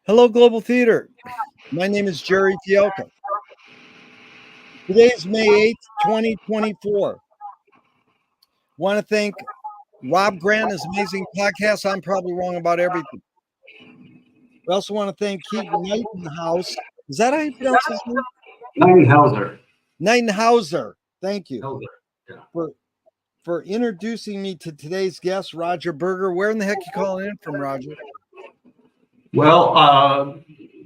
Hello, Global Theater. My name is Jerry Fielka. Today is May 8th, 2024. Want to thank Rob Grant, his amazing podcast. I'm probably wrong about everything. We also want to thank Keith Nightenhouse. Is that how you pronounce his name? Nightenhauser. Nightenhauser. Thank you Hauser. Yeah. for introducing me to today's guest, Roger Berger. Where in the heck you calling in from, Roger? Well,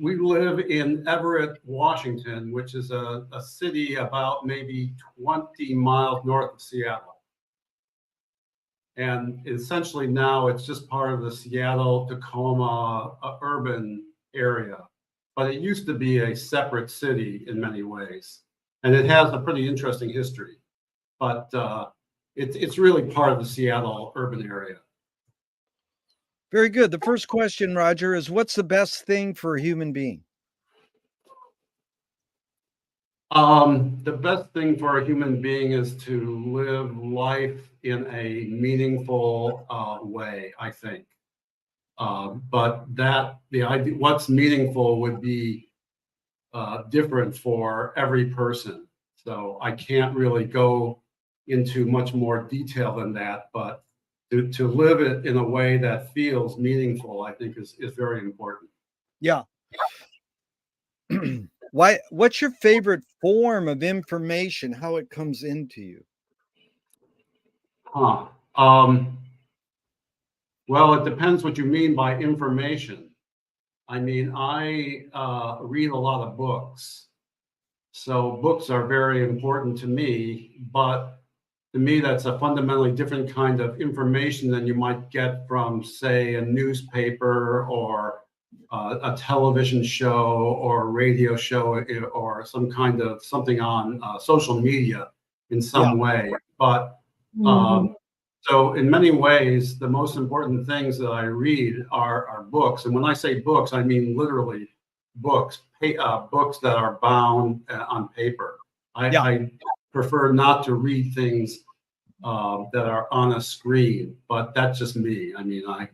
we live in Everett, Washington, which is a city about maybe 20 miles north of Seattle. And essentially now it's just part of the Seattle-Tacoma urban area. But it used to be a separate city in many ways. And it has a pretty interesting history. But it's really part of the Seattle urban area. Very good. The first question, Roger, is what's the best thing for a human being? The best thing for a human being is to live life in a meaningful way, I think. But the idea, what's meaningful would be different for every person. So I can't really go into much more detail than that, but to live it in a way that feels meaningful, I think is very important. Yeah. What's your favorite form of information, how it comes into you? Well, it depends what you mean by information. I mean, I read a lot of books. So books are very important to me, but to me, that's a fundamentally different kind of information than you might get from, say, a newspaper or a television show or a radio show or some kind of something on social media in some way. But so in many ways, the most important things that I read are books. And when I say books, I mean literally books, books that are bound on paper. I prefer not to read things that are on a screen, but that's just me. I mean, I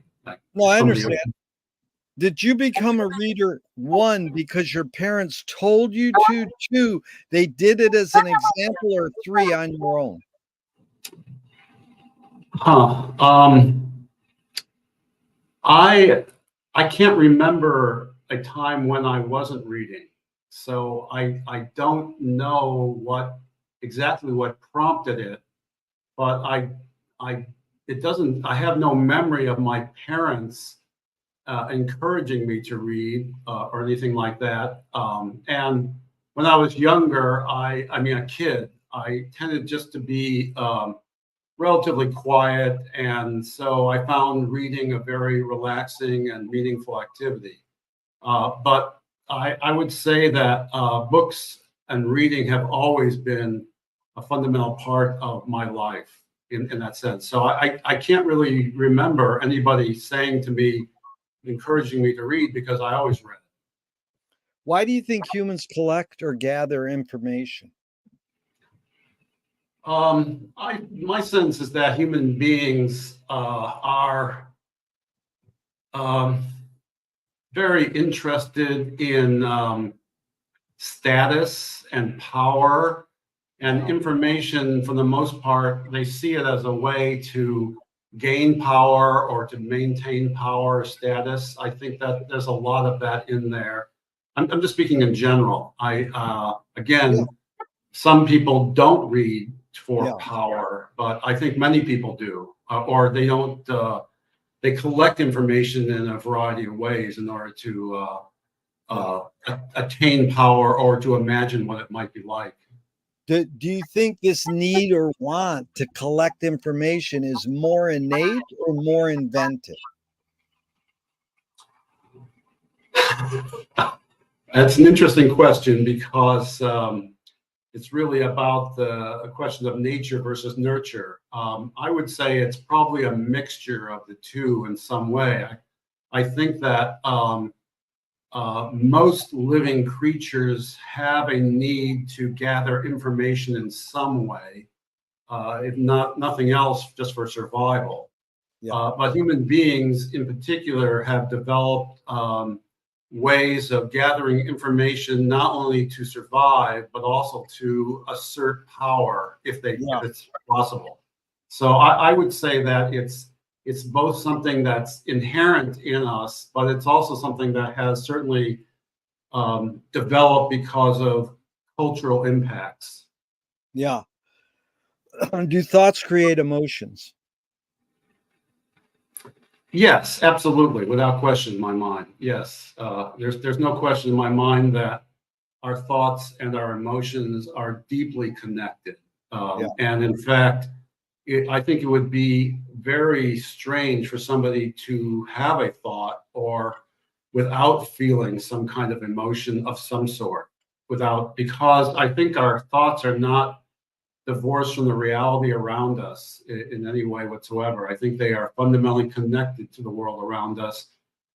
understand. Did you become a reader, one, because your parents told you to, two, they did it as an example, or three, on your own? I can't remember a time when I wasn't reading. So I don't know exactly what prompted it, but I have no memory of my parents encouraging me to read or anything like that. And when I was younger, a kid, I tended just to be relatively quiet. And so I found reading a very relaxing and meaningful activity. But I would say that books and reading have always been a fundamental part of my life in that sense. So I can't really remember anybody saying to me, encouraging me to read, because I always read. Why do you think humans collect or gather information? My sense is that human beings are very interested in status and power and information. For the most part, they see it as a way to gain power or to maintain power or status. I think that there's a lot of that in there. I'm just speaking in general. Some people don't read for power, but I think many people do, or they don't. They collect information in a variety of ways in order to attain power or to imagine what it might be like. Do you think this need or want to collect information is more innate or more invented? That's an interesting question, because it's really about a question of nature versus nurture. I would say it's probably a mixture of the two in some way. I think that most living creatures have a need to gather information in some way, if nothing else, just for survival. But human beings in particular have developed ways of gathering information, not only to survive, but also to assert power if it's possible. So I would say that it's both something that's inherent in us, but it's also something that has certainly developed because of cultural impacts. Yeah. Do thoughts create emotions? Yes, absolutely, without question in my mind. Yes, there's no question in my mind that our thoughts and our emotions are deeply connected. Yeah. And in fact, I think it would be very strange for somebody to have a thought or without feeling some kind of emotion of some sort, because I think our thoughts are not divorced from the reality around us in any way whatsoever. I think they are fundamentally connected to the world around us,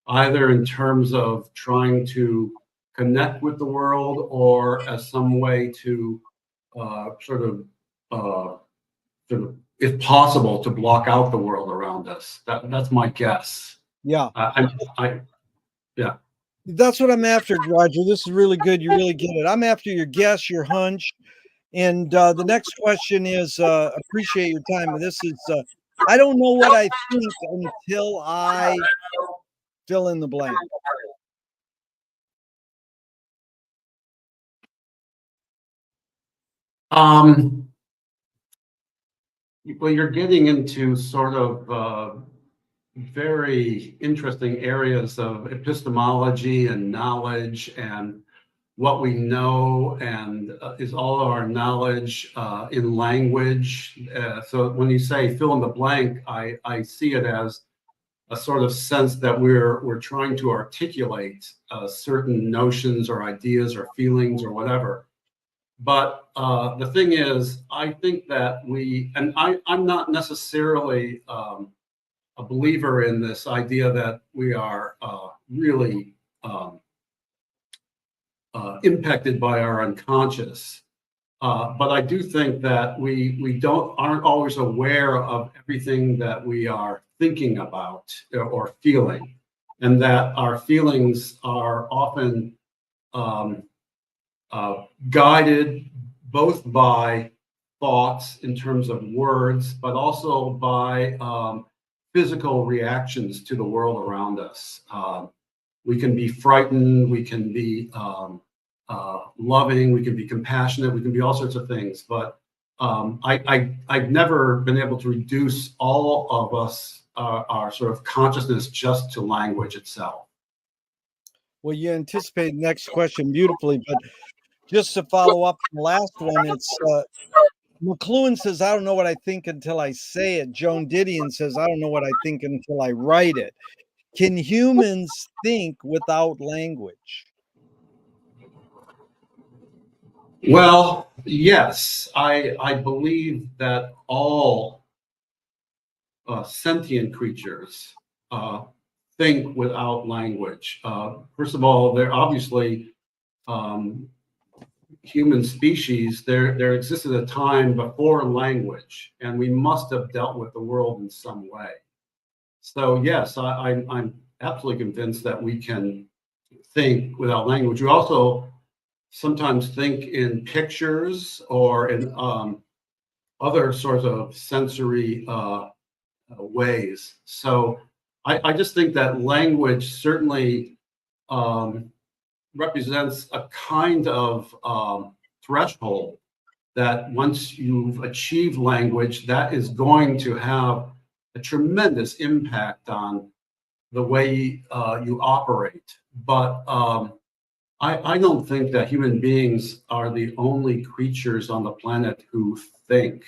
either in terms of trying to connect with the world or as some way to sort of, if possible, to block out the world around us. That's my guess. Yeah. Yeah. That's what I'm after, Roger. This is really good. You really get it. I'm after your guess, your hunch. And the next question is appreciate your time. And this is I don't know what I think until I fill in the blank. Well, you're getting into sort of very interesting areas of epistemology and knowledge and what we know, and is all of our knowledge in language. So when you say fill in the blank, I see it as a sort of sense that we're trying to articulate certain notions or ideas or feelings or whatever. But the thing is, I think that I'm not necessarily a believer in this idea that we are really impacted by our unconscious. But I do think that we aren't always aware of everything that we are thinking about or feeling, and that our feelings are often guided both by thoughts in terms of words, but also by physical reactions to the world around us. We can be frightened, we can be loving, we can be compassionate, we can be all sorts of things. But I've never been able to reduce all of us, our sort of consciousness, just to language itself. Well, you anticipate the next question beautifully, but just to follow up the last one, it's McLuhan says, I don't know what I think until I say it. Joan Didion says, I don't know what I think until I write it. Can humans think without language? Well, yes, I believe that all sentient creatures think without language. First of all, they're obviously human species. There existed a time before language, and we must have dealt with the world in some way. So yes, I'm absolutely convinced that we can think without language. We also sometimes think in pictures or in other sorts of sensory ways. So I just think that language certainly represents a kind of threshold that once you've achieved language, that is going to have a tremendous impact on the way you operate. But I don't think that human beings are the only creatures on the planet who think.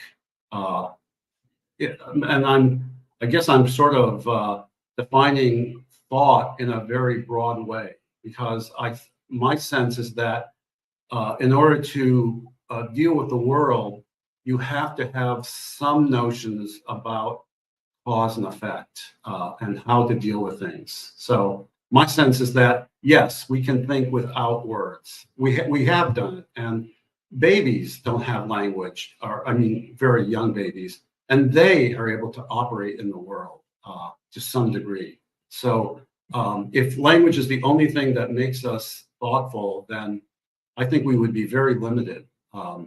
And I guess I'm sort of defining thought in a very broad way, because my sense is that in order to deal with the world, you have to have some notions about cause and effect and how to deal with things. So my sense is that yes, we can think without words. We have done it, and babies don't have language, or I mean, very young babies, and they are able to operate in the world to some degree. So If language is the only thing that makes us thoughtful, then I think we would be very limited. I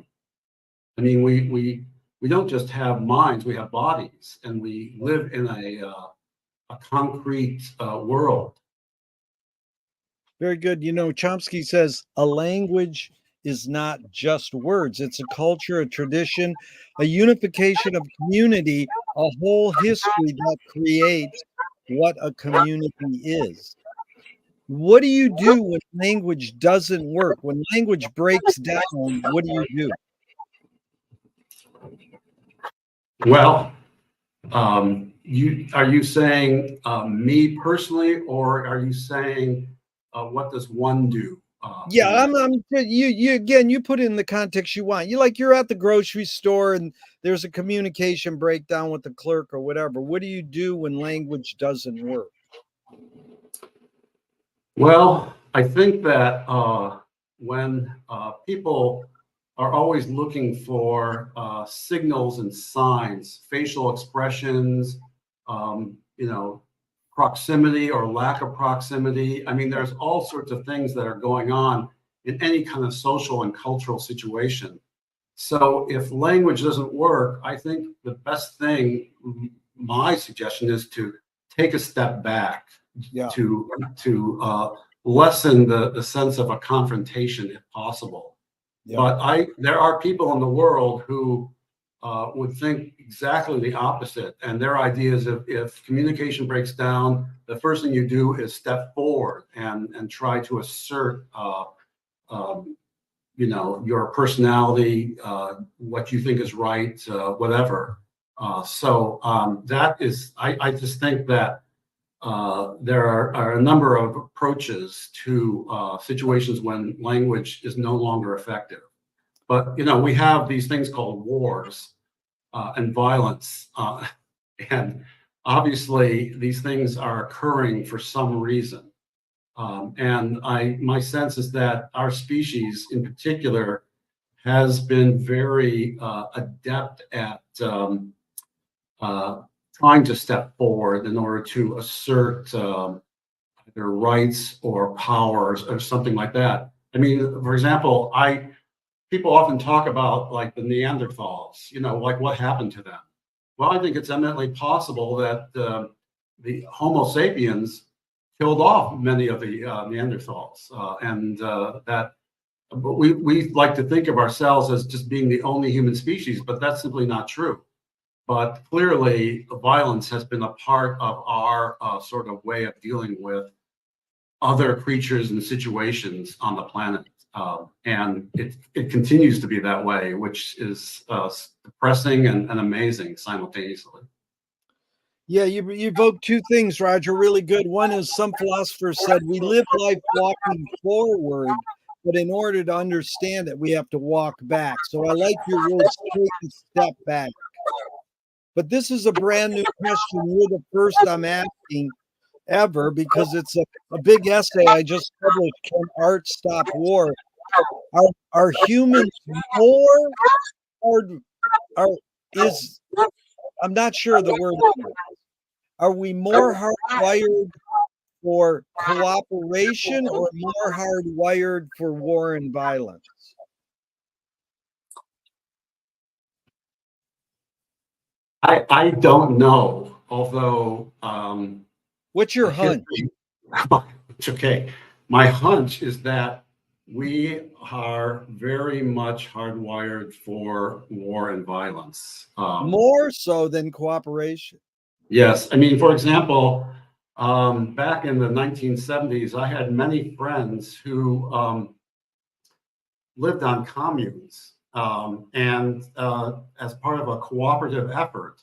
mean, we don't just have minds; we have bodies, and we live in a concrete world. Very good. You know, Chomsky says a language is not just words, it's a culture, a tradition, a unification of community, a whole history that creates what a community is. What do you do when language doesn't work? When language breaks down, what do you do? Well, you are you saying me personally, or are you saying what does one do? Yeah, you again, you put it in the context you want. You're at the grocery store and there's a communication breakdown with the clerk or whatever. What do you do when language doesn't work? Well, I think that when people are always looking for signals and signs, facial expressions, you know, proximity or lack of proximity. I mean, there's all sorts of things that are going on in any kind of social and cultural situation. So if language doesn't work, I think the best thing, my suggestion is to take a step back Yeah. to lessen the sense of a confrontation if possible. Yeah. But there are people in the world who would think exactly the opposite. And their idea is if communication breaks down, the first thing you do is step forward and try to assert, you know, your personality, what you think is right, whatever. That is, I just think that there are a number of approaches to situations when language is no longer effective. But you know, we have these things called wars and violence, and obviously these things are occurring for some reason. And my sense is that our species, in particular, has been very adept at trying to step forward in order to assert either rights or powers or something like that. I mean, for example, people often talk about like the Neanderthals, you know, like what happened to them. Well, I think it's eminently possible that the Homo sapiens killed off many of the Neanderthals, and that. But we like to think of ourselves as just being the only human species, but that's simply not true. But clearly, violence has been a part of our sort of way of dealing with other creatures and situations on the planet. And it continues to be that way, which is depressing and amazing simultaneously. Yeah, you evoked two things, Roger, really good. One is some philosophers said we live life walking forward, but in order to understand it, we have to walk back. So I like your words, take a step back. But this is a brand new question. You're the first I'm asking ever because it's a big essay I just published. Can art stop war? Are humans more hard? I'm not sure the word. Are we more hardwired for cooperation or more hardwired for war and violence? I don't know, although what's your hunch? It's okay. My hunch is that we are very much hardwired for war and violence. More so than cooperation. Yes. I mean, for example, back in the 1970s, I had many friends who lived on communes and as part of a cooperative effort.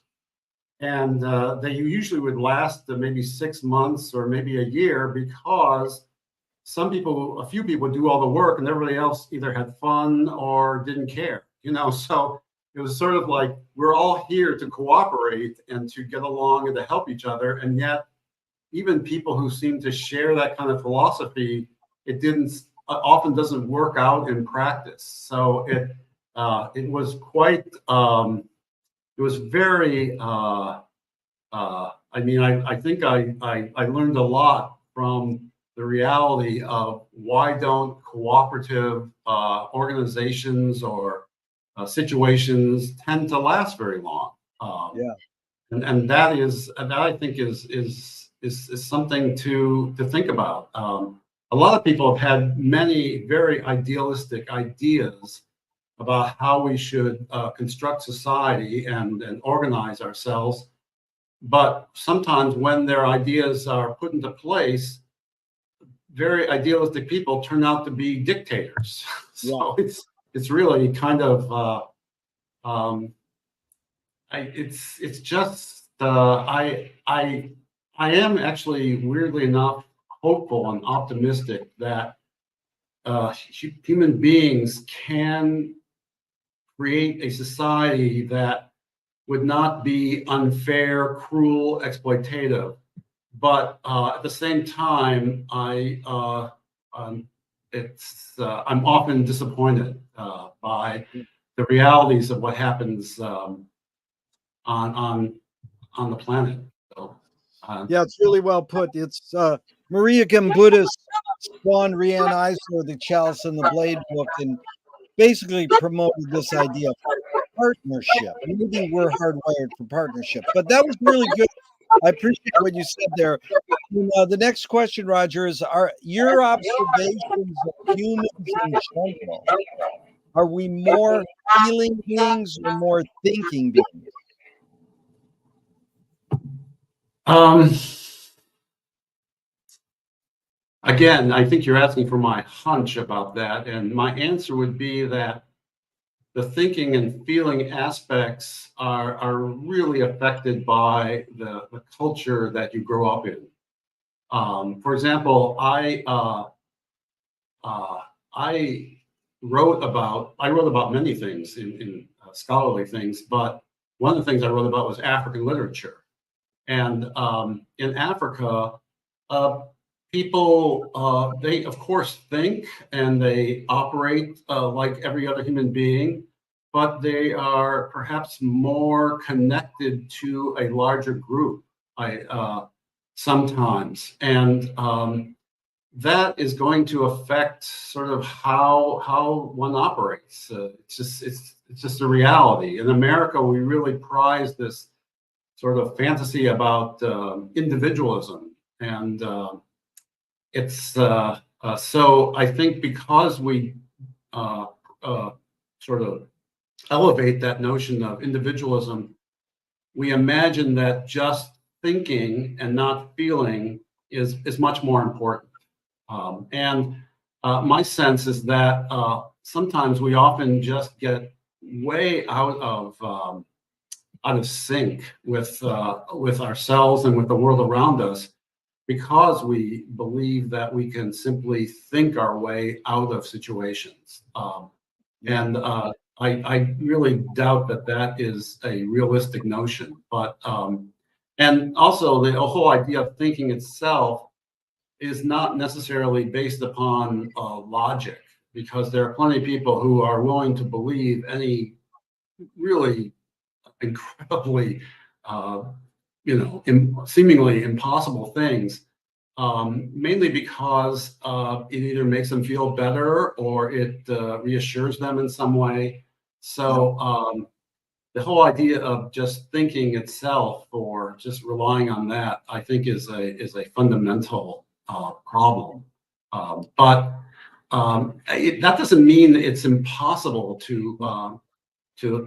And they usually would last maybe 6 months or maybe a year because a few people do all the work and everybody else either had fun or didn't care, you know? So it was sort of like, we're all here to cooperate and to get along and to help each other. And yet even people who seem to share that kind of philosophy, it didn't often doesn't work out in practice. So it was quite, it was very, I mean, I think I learned a lot from the reality of why don't cooperative organizations or situations tend to last very long. Yeah. And that I think is something to think about. A lot of people have had many very idealistic ideas about how we should construct society and organize ourselves. But sometimes when their ideas are put into place, very idealistic people turn out to be dictators. So it's really kind of it's just I am actually weirdly enough hopeful and optimistic that human beings can create a society that would not be unfair, cruel, exploitative. But at the same time, I'm often disappointed by the realities of what happens on the planet. So, Yeah, it's really well put. It's Maria Gimbutas spawned Rianne Eisler, the Chalice and the Blade book, and basically promoted this idea of partnership. Maybe we're hardwired for partnership, but that was really good. I appreciate what you said there. The next question, Roger, is: are your observations of humans in general? Are we more feeling beings or more thinking beings? um, again, I think you're asking for my hunch about that, and my answer would be that the thinking and feeling aspects are really affected by the culture that you grow up in. For example, I wrote about many things in scholarly things, but one of the things I wrote about was African literature. And in Africa, people they of course think and they operate like every other human being, but they are perhaps more connected to a larger group. Sometimes, and that is going to affect sort of how one operates. It's just a reality. In America, we really prize this sort of fantasy about individualism, and it's so I think because we sort of elevate that notion of individualism, we imagine that just thinking and not feeling is much more important. And my sense is that sometimes we often just get way out of sync with ourselves and with the world around us because we believe that we can simply think our way out of situations. And I really doubt that that is a realistic notion. But and also the whole idea of thinking itself is not necessarily based upon logic, because there are plenty of people who are willing to believe any really incredibly, seemingly impossible things, mainly because it either makes them feel better or it reassures them in some way. So the whole idea of just thinking itself or just relying on that, I think, is a fundamental problem. But that doesn't mean it's impossible to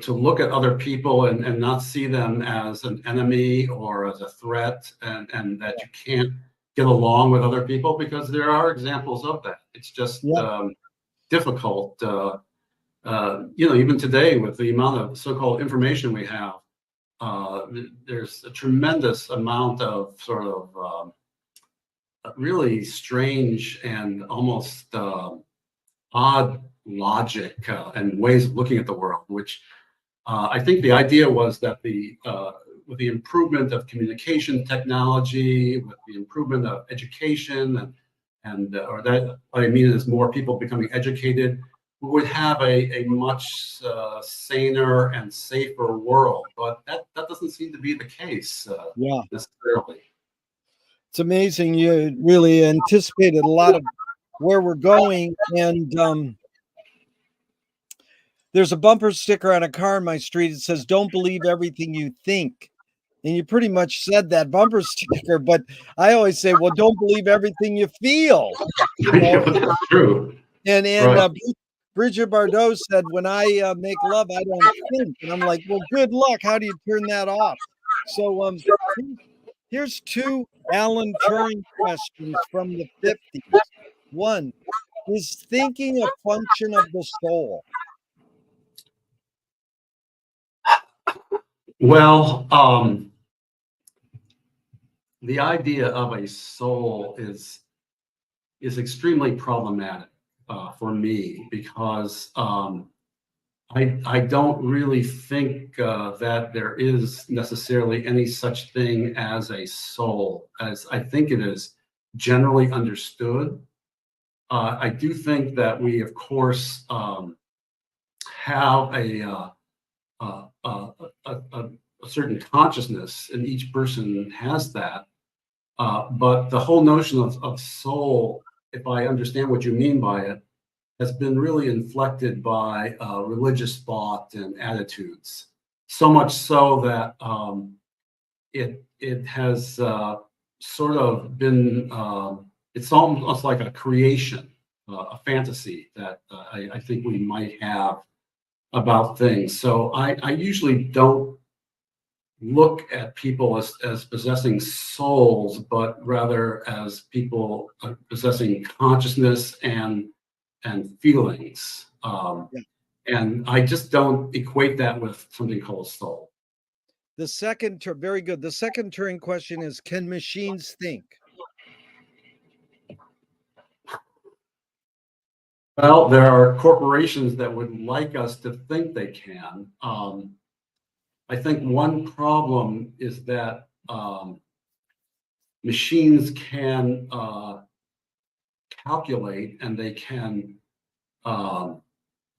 look at other people and not see them as an enemy or as a threat, and that you can't get along with other people, because there are examples of that. It's just difficult. Even today, with the amount of so-called information we have, there's a tremendous amount of sort of really strange and almost odd logic and ways of looking at the world, which I think the idea was that with the improvement of communication technology, with the improvement of education, or that what I mean is more people becoming educated, we would have a much saner and safer world. But that doesn't seem to be the case necessarily. It's amazing. You really anticipated a lot of where we're going. And there's a bumper sticker on a car in my street. It says, "Don't believe everything you think." And you pretty much said that bumper sticker, but I always say, well, don't believe everything you feel, you know. That's true. And Right. Bridget Bardot said, when I make love, I don't think. And I'm like, well, good luck. How do you turn that off? So here's two Alan Turing questions from the 50s. One, is thinking a function of the soul? Well, the idea of a soul is extremely problematic for me because I don't really think that there is necessarily any such thing as a soul, as I think it is generally understood. I do think that we, of course, have uh, uh, a certain consciousness, and each person has that. But the whole notion of soul, if I understand what you mean by it, has been really inflected by religious thought and attitudes. So much so that it has sort of been it's almost like a creation, a fantasy that I think we might have about things. So I usually don't look at people as possessing souls, but rather as people possessing consciousness and feelings. Yeah. And I just don't equate that with something called soul. The second, very good. The second Turing question is, can machines think? Well, there are corporations that would like us to think they can. I think one problem is that machines can calculate, and um,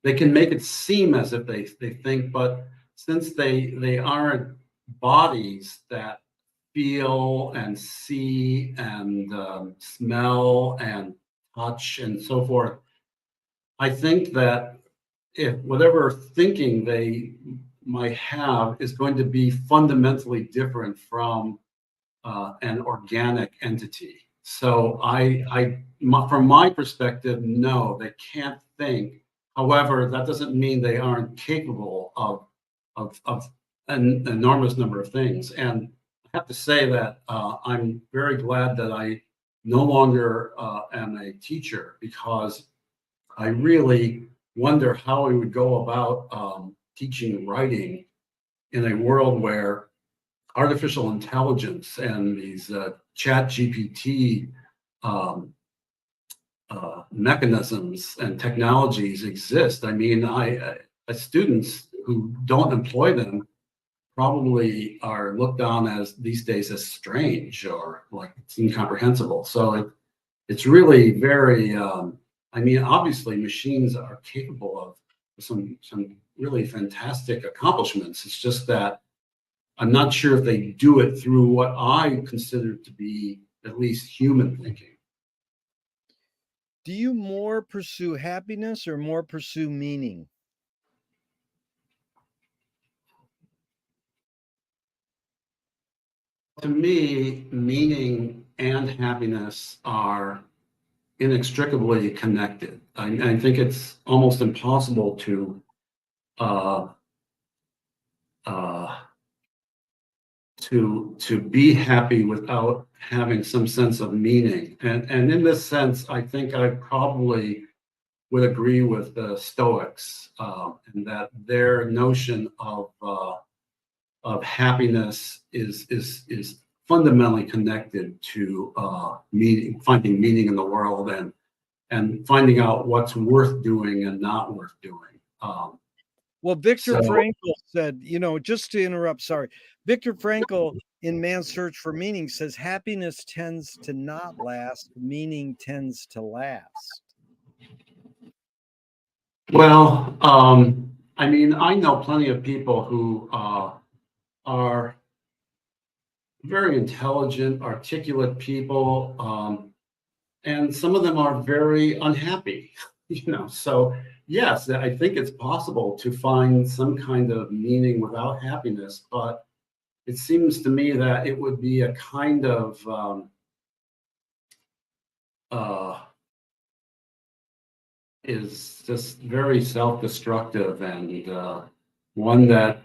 they can make it seem as if they think, but since they aren't bodies that feel and see and smell and touch and so forth, I think that if whatever thinking they might have is going to be fundamentally different from an organic entity. So from my perspective, no, they can't think. However, that doesn't mean they aren't capable of an enormous number of things. And I have to say that I'm very glad that I no longer am a teacher, because I really wonder how we would go about teaching writing in a world where artificial intelligence and these chat GPT um, mechanisms and technologies exist. I mean, students who don't employ them probably are looked on as these days as strange or like it's incomprehensible. So it's really very. I mean, obviously, machines are capable of some really fantastic accomplishments. It's just that I'm not sure if they do it through what I consider to be at least human thinking. Do you more pursue happiness or more pursue meaning? To me, meaning and happiness are inextricably connected. I think it's almost impossible uh, uh, to be happy without having some sense of meaning. And in this sense, I think I probably would agree with the Stoics in that their notion of happiness is fundamentally connected to finding meaning in the world and finding out what's worth doing and not worth doing. Well, Viktor So Frankl said, just to interrupt, sorry. Viktor Frankl in Man's Search for Meaning says happiness tends to not last, meaning tends to last. well, I mean, I know plenty of people who are very intelligent, articulate people, and some of them are very unhappy. So yes, I think it's possible to find some kind of meaning without happiness, but it seems to me that it would be a kind of is just very self-destructive, and one that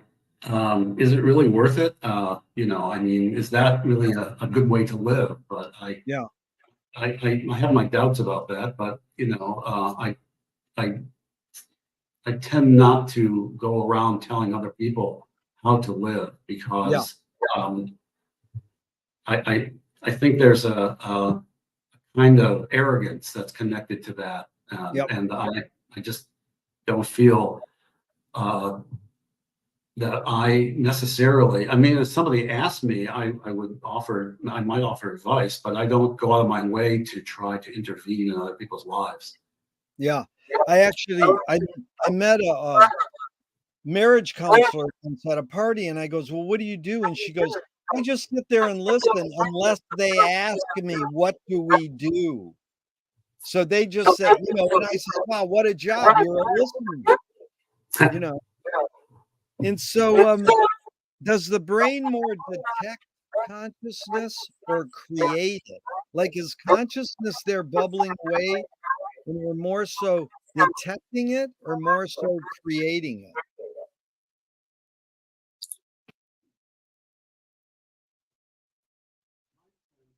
is it really worth it? I mean, is that really a good way to live? But Yeah. I have my doubts about that. But I I tend not to go around telling other people how to live, Yeah. because um, I think there's a kind of arrogance that's connected to that, Yep. and I just don't feel uh, that I necessarily. I mean, if somebody asked me, I might offer advice, but I don't go out of my way to try to intervene in other people's lives. Yeah. I met a marriage counselor once at a party, and I goes, "Well, what do you do?" And she goes, "I just sit there and listen unless they ask me, what do we do?" So they just said, and I said, "Wow, what a job. You're a listener," you know. And so does the brain more detect consciousness or create it? Like, is consciousness there bubbling away and we're more so detecting it or more so creating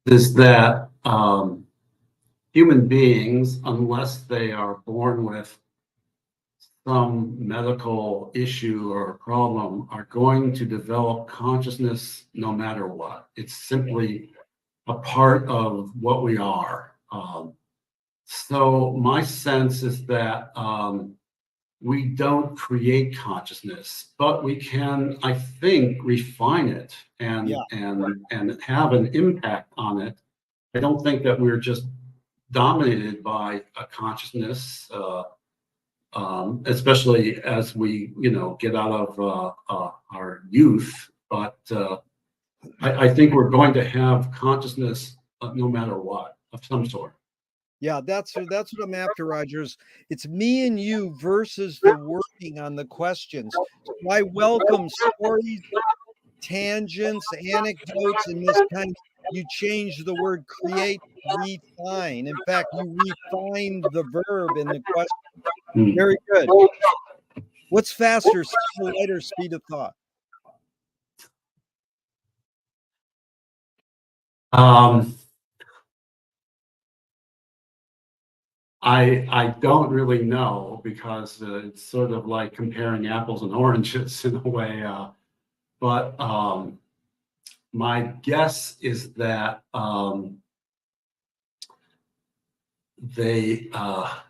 it? Is that human beings, unless they are born with some medical issue or problem, are going to develop consciousness no matter what. It's simply a part of what we are. So my sense is that we don't create consciousness, but we can, I think, refine it and Yeah. and have an impact on it. I don't think that we're just dominated by a consciousness, especially as we, get out of our youth. But I think we're going to have consciousness no matter what, of some sort. Yeah, that's what I'm after, Rogers. It's me and you versus the working on the questions. So I welcome stories, tangents, anecdotes, and this time you change the word create, refine. In fact, you refined the verb in the question. Hmm. Very good. What's faster, speed of light or speed of thought? Um, I don't really know, because it's sort of like comparing apples and oranges in a way. But my guess is that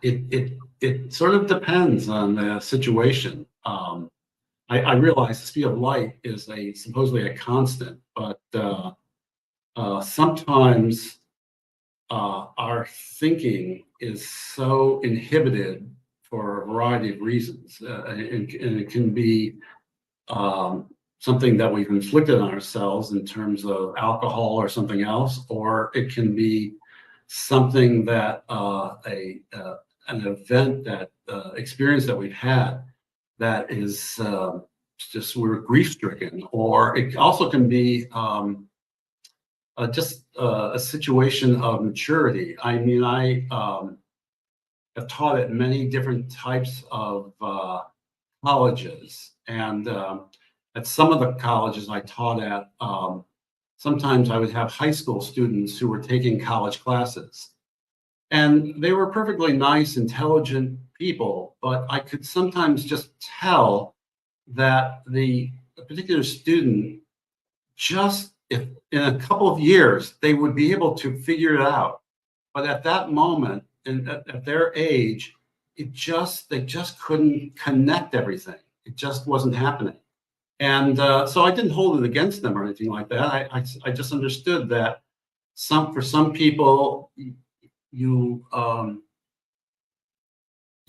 it sort of depends on the situation. I realize the speed of light is supposedly a constant, but sometimes our thinking is so inhibited for a variety of reasons, and it can be um, something that we've inflicted on ourselves in terms of alcohol or something else, or it can be something that an event, that experience that we've had, that is just we're grief stricken, or it also can be just a situation of maturity. I mean, I have taught at many different types of colleges, and at some of the colleges I taught at, sometimes I would have high school students who were taking college classes. And they were perfectly nice, intelligent people, but I could sometimes just tell that the particular student, just if in a couple of years they would be able to figure it out, but at that moment and at their age, they just couldn't connect everything. It just wasn't happening. And so I didn't hold it against them or anything like that. I just understood that for some people, you at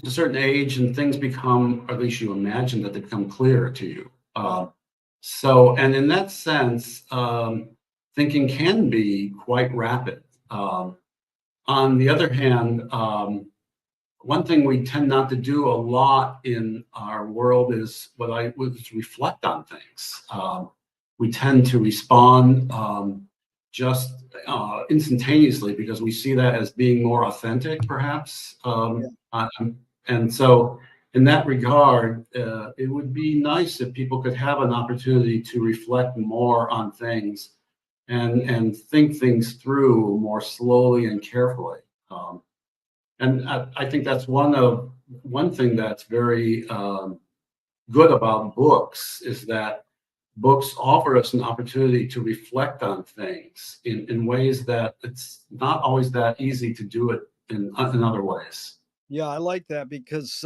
a certain age and things become, or at least you imagine that they become clearer to you. And in that sense, thinking can be quite rapid. On the other hand, one thing we tend not to do a lot in our world is what I would reflect on things. We tend to respond just instantaneously because we see that as being more authentic, perhaps. And so, in that regard, it would be nice if people could have an opportunity to reflect more on things and think things through more slowly and carefully. And I think that's one thing that's very good about books is that books offer us an opportunity to reflect on things in ways that it's not always that easy to do it in other ways. Yeah, I like that because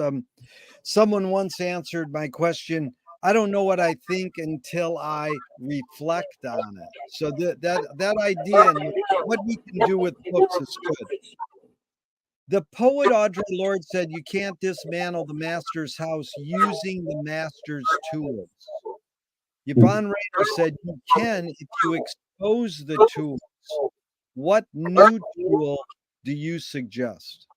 someone once answered my question. I don't know what I think until I reflect on it. So that idea and what we can do with books is good. The poet Audre Lorde said, "You can't dismantle the master's house using the master's tools." Yvonne Rainer said, "You can if you expose the tools." What new tool do you suggest?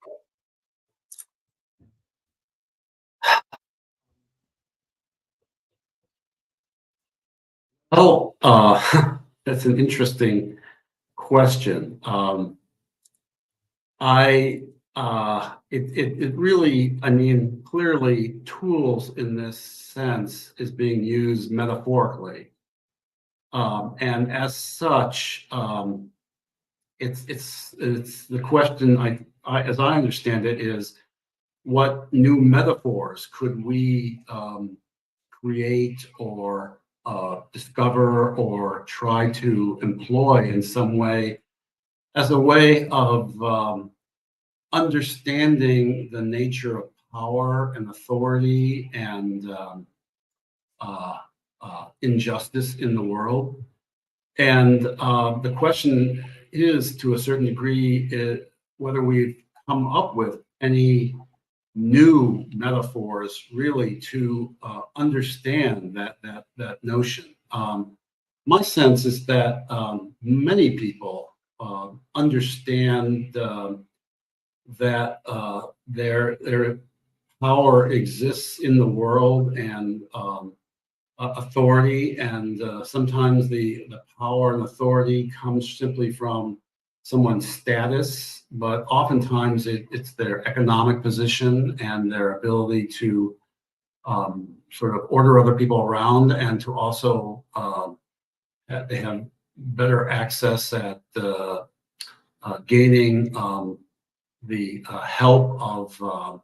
Oh, that's an interesting question. It really, I mean, clearly tools in this sense is being used metaphorically. And as such, it's the question as I understand it is what new metaphors could we create or discover or try to employ in some way as a way of understanding the nature of power and authority and injustice in the world. And the question is, to a certain degree, whether we've come up with any new metaphors really to understand that notion. My sense is that many people understand that their power exists in the world and authority, and sometimes the power and authority comes simply from someone's status, but oftentimes it's their economic position and their ability to sort of order other people around and to also they have better access at gaining the help of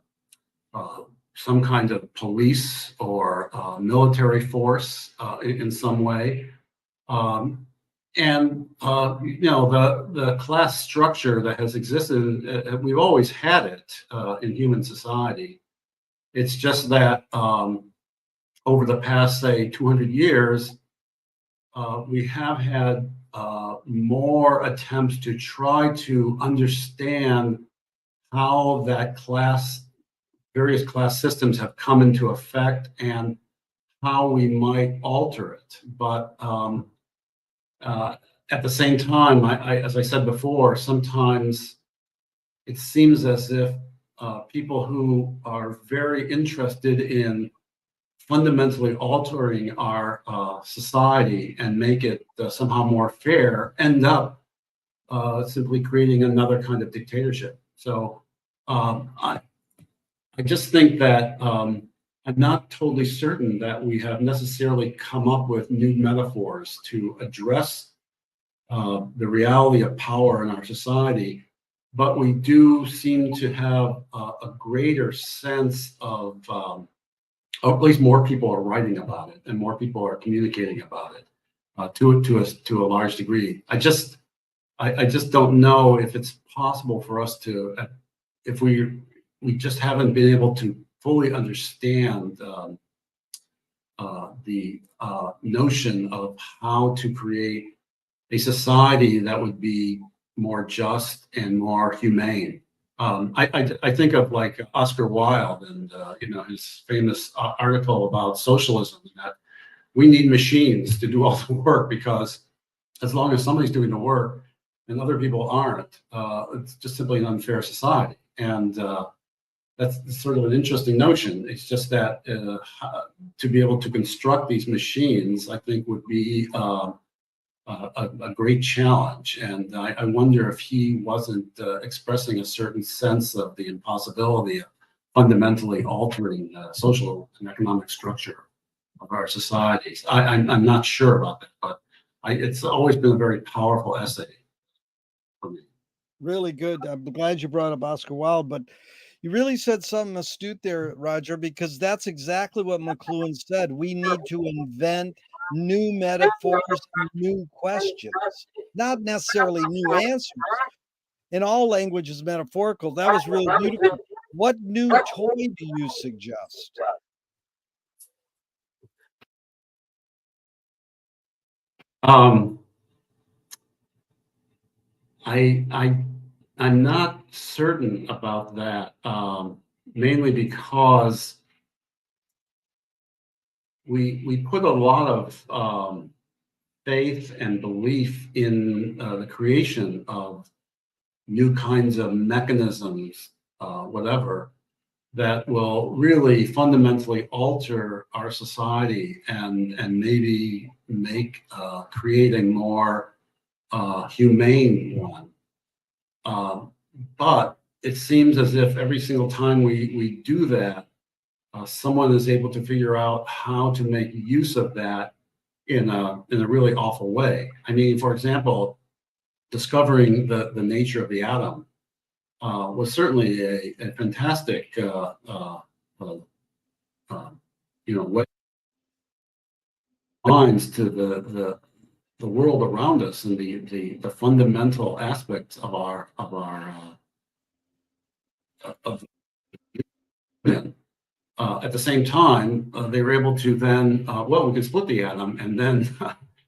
some kind of police or military force in some way. And the class structure that has existed, we've always had it in human society. It's just that over the past, say, 200 years, we have had more attempts to try to understand how that various class systems have come into effect and how we might alter it. But at the same time, as I said before, sometimes it seems as if people who are very interested in fundamentally altering our society and make it somehow more fair end up simply creating another kind of dictatorship. So I just think that I'm not totally certain that we have necessarily come up with new metaphors to address the reality of power in our society, but we do seem to have a greater sense of, or at least more people are writing about it and more people are communicating about it to a large degree. I just don't know if it's possible for us to, if we just haven't been able to fully understand the notion of how to create a society that would be more just and more humane. I think of like Oscar Wilde and his famous article about socialism, that we need machines to do all the work because as long as somebody's doing the work and other people aren't, it's just simply an unfair society. And that's sort of an interesting notion. It's just that to be able to construct these machines, I think, would be a great challenge. And I wonder if he wasn't expressing a certain sense of the impossibility of fundamentally altering the social and economic structure of our societies. I'm not sure about that, but it's always been a very powerful essay for me. Really good. I'm glad you brought up Oscar Wilde, but you really said something astute there, Roger, because that's exactly what McLuhan said. We need to invent new metaphors, new questions, not necessarily new answers. In all language is metaphorical. That was really beautiful. What new toy do you suggest? I'm not certain about that, mainly because we put a lot of faith and belief in the creation of new kinds of mechanisms, whatever, that will really fundamentally alter our society and maybe make create a more humane one. But it seems as if every single time we do that, someone is able to figure out how to make use of that in a really awful way. I mean, for example, discovering the nature of the atom was certainly a fantastic way minds to the world around us and the fundamental aspects of our of at the same time, they were able to then, well, we can split the atom and then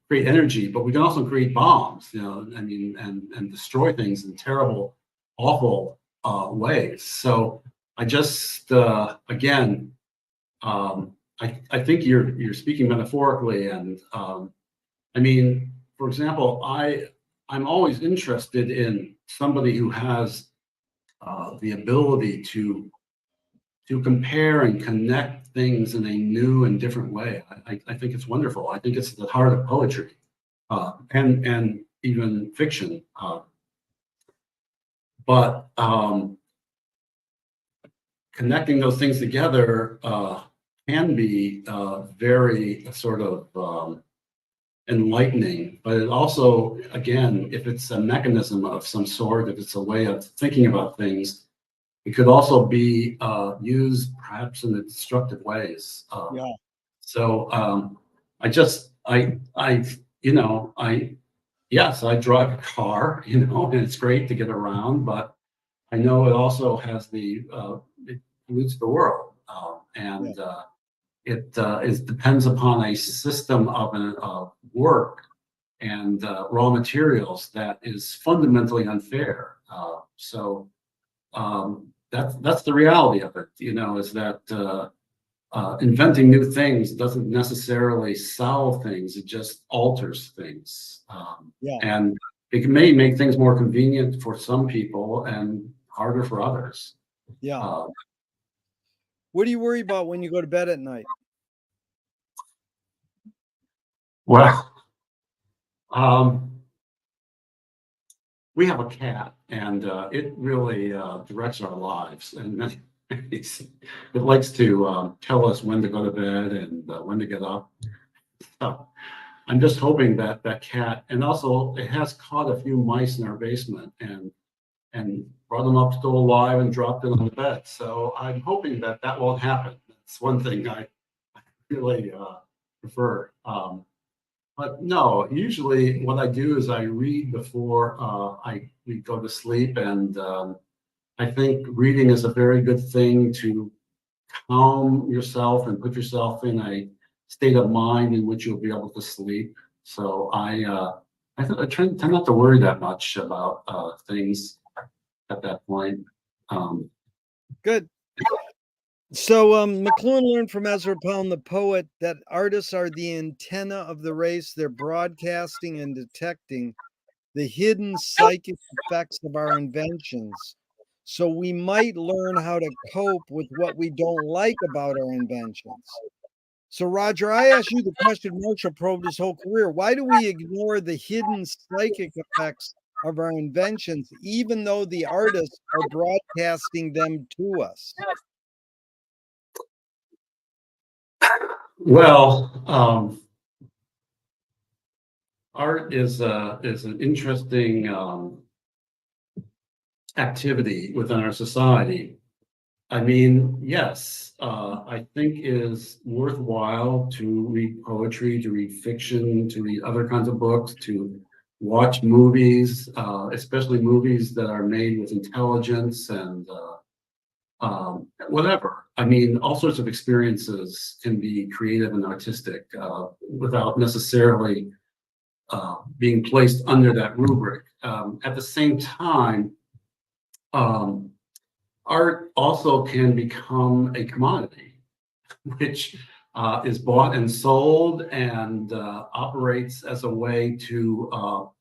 create energy, but we can also create bombs, I mean, and destroy things in terrible, awful ways. So I just, again, I think you're speaking metaphorically, and I mean, for example, I'm always interested in somebody who has the ability to compare and connect things in a new and different way. I think it's wonderful. I think it's the heart of poetry and even fiction. But connecting those things together can be very sort of enlightening. But it also, again, if it's a mechanism of some sort, if it's a way of thinking about things, it could also be used perhaps in destructive ways. Yeah. So yes, I drive a car, and it's great to get around, but I know it also has it pollutes the world, and it depends upon a system of work and raw materials that is fundamentally unfair. So that's the reality of it, is that inventing new things doesn't necessarily solve things; it just alters things. And it may make things more convenient for some people and harder for others. Yeah. What do you worry about when you go to bed at night? Well, we have a cat, and it really directs our lives, and it likes to tell us when to go to bed and when to get up. So I'm just hoping that that cat, and also it has caught a few mice in our basement and brought them up still alive and dropped it on the bed. So I'm hoping that that won't happen. That's one thing I really prefer. But no, usually what I do is I read before we go to sleep, and I think reading is a very good thing to calm yourself and put yourself in a state of mind in which you'll be able to sleep. So I tend not to worry that much about things at that point. Good. So McLuhan learned from Ezra Pound, the poet, that artists are the antenna of the race. They're broadcasting and detecting the hidden psychic effects of our inventions. So we might learn how to cope with what we don't like about our inventions. So, Roger, I asked you the question Marshall probed his whole career. Why do we ignore the hidden psychic effects of our inventions, even though the artists are broadcasting them to us? Well, art is an interesting activity within our society. I mean, yes, I think it is worthwhile to read poetry, to read fiction, to read other kinds of books, to watch movies, especially movies that are made with intelligence and whatever. I mean, all sorts of experiences can be creative and artistic without necessarily being placed under that rubric. At the same time, um, art also can become a commodity, which is bought and sold and operates as a way to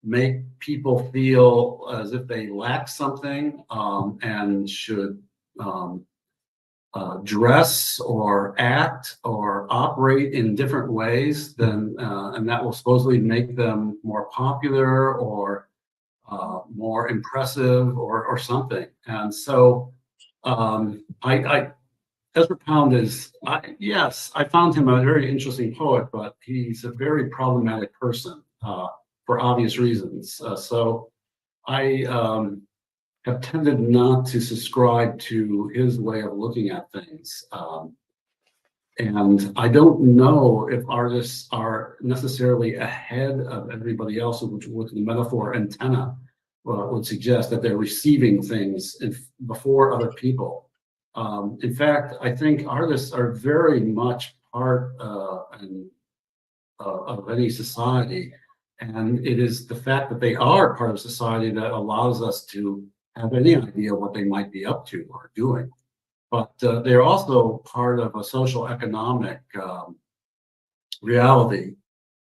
make people feel as if they lack something and should um, dress or act or operate in different ways than, and that will supposedly make them more popular or more impressive or something. And so Ezra Pound is, yes, I found him a very interesting poet, but he's a very problematic person for obvious reasons. So I have tended not to subscribe to his way of looking at things. And I don't know if artists are necessarily ahead of everybody else, which the metaphor antenna would suggest that they're receiving things before other people. In fact, I think artists are very much part of any society. And it is the fact that they are part of society that allows us to have any idea what they might be up to or doing. But they're also part of a social economic reality.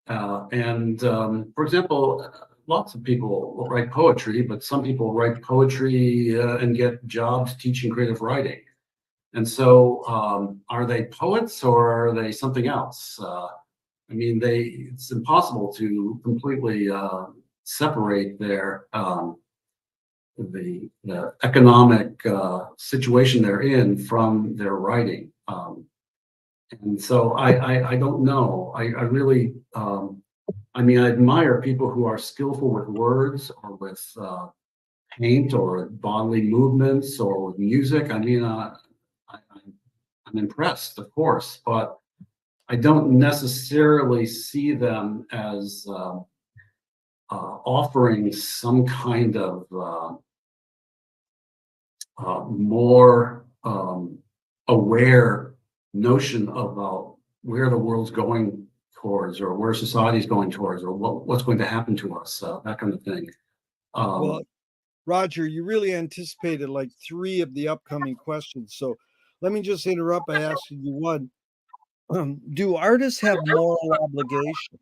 For example, lots of people write poetry, but some people write poetry and get jobs teaching creative writing. And so, are they poets or are they something else? I mean, it's impossible to completely separate the economic situation they're in from their writing. And so I don't know. I really, I mean, I admire people who are skillful with words or with paint or bodily movements or with music. I mean, I'm impressed, of course, but I don't necessarily see them as offering some kind of more aware notion about where the world's going towards or where society's going towards or what's going to happen to us, that kind of thing. Well, Um, Roger, you really anticipated like three of the upcoming questions. So let me just interrupt by asking you one. Do artists have moral obligation?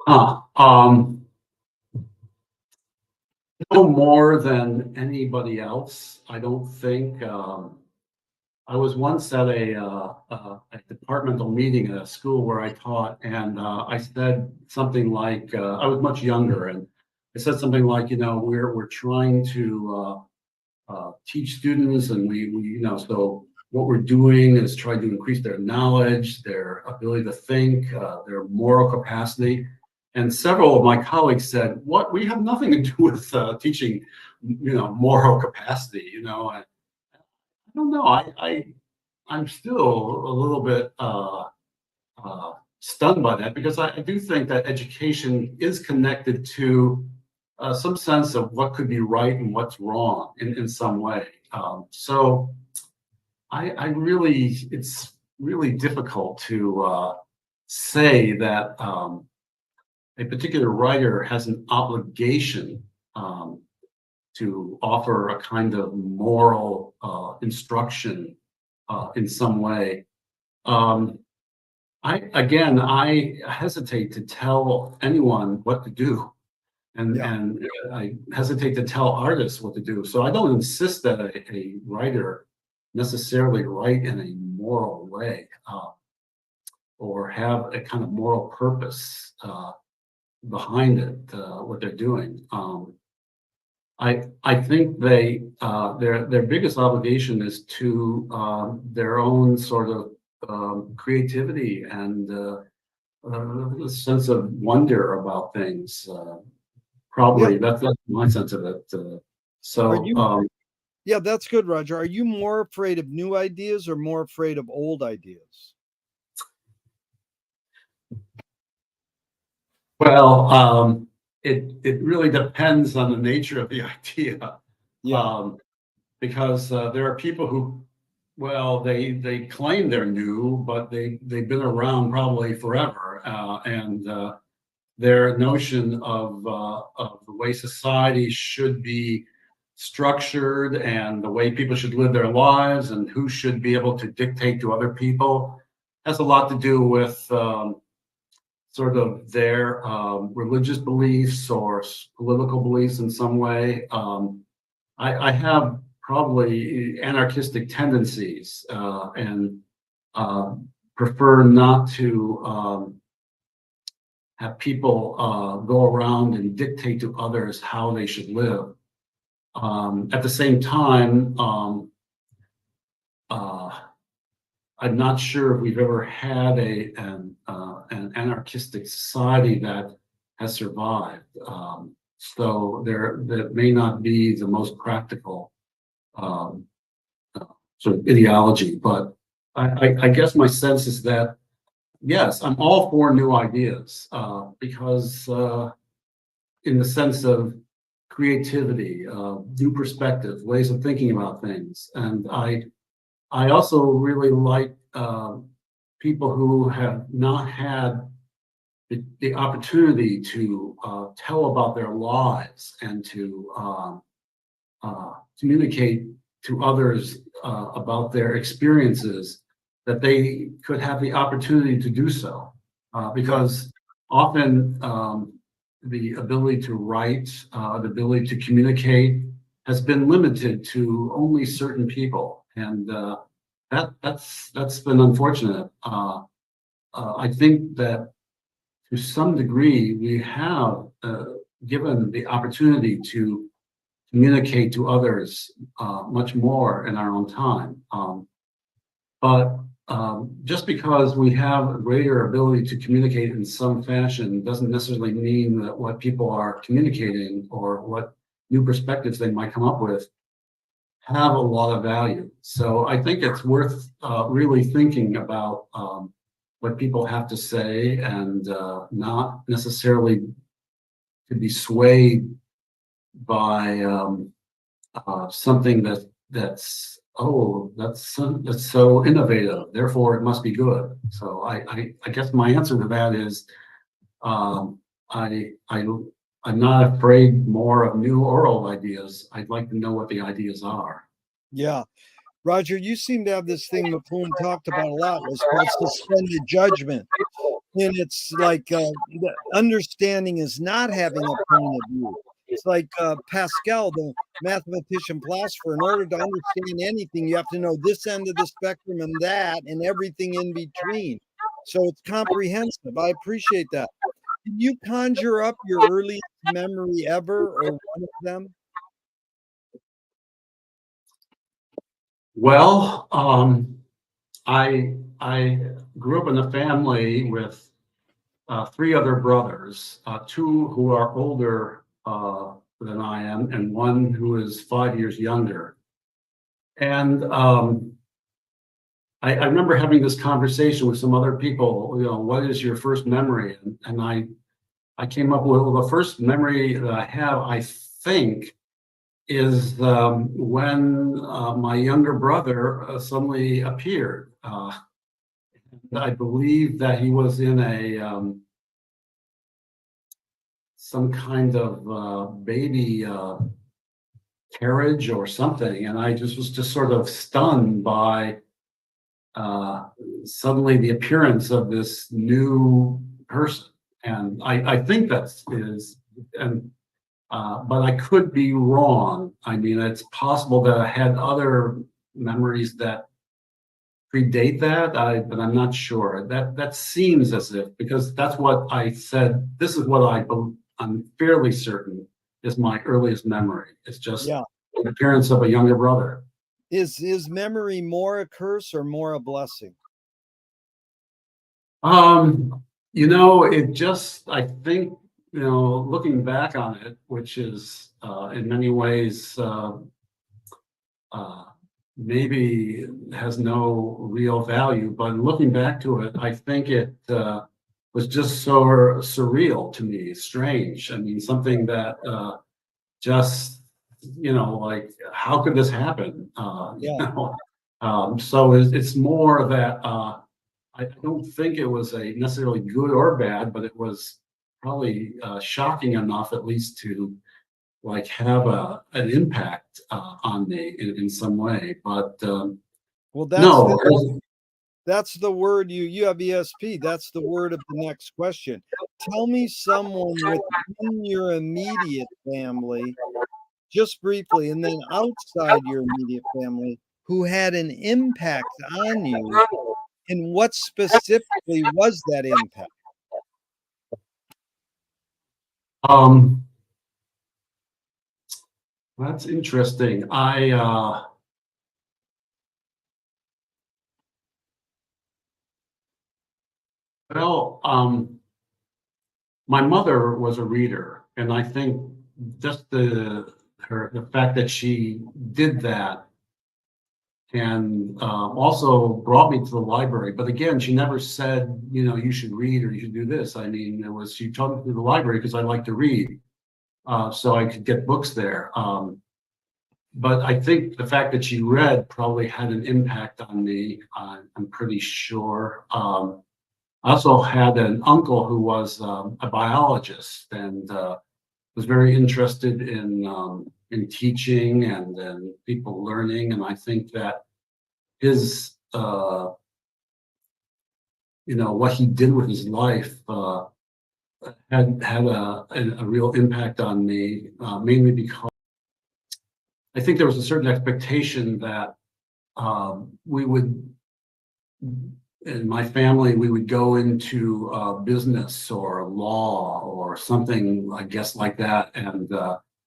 huh, um, no more than anybody else, I don't think. I was once at a departmental meeting at a school where I taught, and I said something like, I was much younger, and I said something like, you know, we're trying to teach students, and so what we're doing is trying to increase their knowledge, their ability to think, their moral capacity. And several of my colleagues said, "What? We have nothing to do with teaching, moral capacity." I don't know. I'm still a little bit stunned by that because I do think that education is connected to some sense of what could be right and what's wrong in some way. So I really, it's really difficult to say that a particular writer has an obligation um, to offer a kind of moral instruction in some way. I hesitate to tell anyone what to do, and I hesitate to tell artists what to do. So I don't insist that a writer necessarily write in a moral way or have a kind of moral purpose behind it, what they're doing. I think their biggest obligation is to their own sort of creativity and a sense of wonder about things. Probably that's my sense of it. Yeah, that's good, Roger. Are you more afraid of new ideas or more afraid of old ideas? Well, it really depends on the nature of the idea. Yeah. Because there are people who, well, they claim they're new, but they've been around probably forever, and their notion of the way society should be structured and the way people should live their lives and who should be able to dictate to other people has a lot to do with sort of their religious beliefs or political beliefs in some way. I have probably anarchistic tendencies and prefer not to have people go around and dictate to others how they should live. At the same time, I'm not sure if we've ever had an anarchistic society that has survived. So that may not be the most practical sort of ideology, but I guess my sense is that yes, I'm all for new ideas because in the sense of creativity, new perspectives, ways of thinking about things, and I also really like people who have not had the opportunity to tell about their lives and to communicate to others about their experiences, that they could have the opportunity to do so. Because often the ability to write, the ability to communicate has been limited to only certain people. And that's been unfortunate. I think that to some degree we have given the opportunity to communicate to others much more in our own time. But just because we have a greater ability to communicate in some fashion doesn't necessarily mean that what people are communicating or what new perspectives they might come up with have a lot of value. So I think it's worth really thinking about what people have to say and not necessarily to be swayed by something that's so innovative, therefore it must be good. So I guess my answer to that is I'm not afraid more of new or old ideas. I'd like to know what the ideas are. Yeah. Roger, you seem to have this thing McLuhan talked about a lot, was called suspended judgment. And it's like the understanding is not having a point of view. It's like Pascal, the mathematician philosopher. In order to understand anything, you have to know this end of the spectrum and that, and everything in between. So it's comprehensive. I appreciate that. Can you conjure up your earliest memory ever, or one of them? Well, I grew up in a family with three other brothers, two who are older than I am, and one who is 5 years younger. And I remember having this conversation with some other people. You know, what is your first memory? And I came up with, well, the first memory that I have, I think, is when my younger brother suddenly appeared. I believe that he was in a some kind of baby carriage or something, and I just was just sort of stunned by suddenly the appearance of this new person. And I think that's is, and but I could be wrong. I mean, it's possible that I had other memories that predate that, but I'm not sure. That seems as if, because that's what I said. This is what I'm fairly certain is my earliest memory. It's just Yeah. the appearance of a younger brother. Is memory more a curse or more a blessing? It just, I think, looking back on it, which is in many ways uh, maybe has no real value, but looking back to it, I think it was just so surreal to me, strange. I mean, something that just, like, how could this happen? Yeah. So it's more that I don't think it was a necessarily good or bad, but it was probably shocking enough, at least, to like have an impact on me in some way. But Well, no, that's the word you have ESP. That's the word of the next question. Tell me someone within your immediate family, just briefly, and then outside your immediate family, who had an impact on you, and what specifically was that impact? um, that's interesting. Well, my mother was a reader, and I think just the fact that she did that and also brought me to the library. But again, she never said, you should read or you should do this. I mean, she took me to the library because I like to read, so I could get books there. But I think the fact that she read probably had an impact on me. I'm pretty sure. I also had an uncle who was a biologist and was very interested in teaching and people learning. And I think that his what he did with his life had a real impact on me, mainly because I think there was a certain expectation that we would, in my family, we would go into business or law or something, I guess, like that. And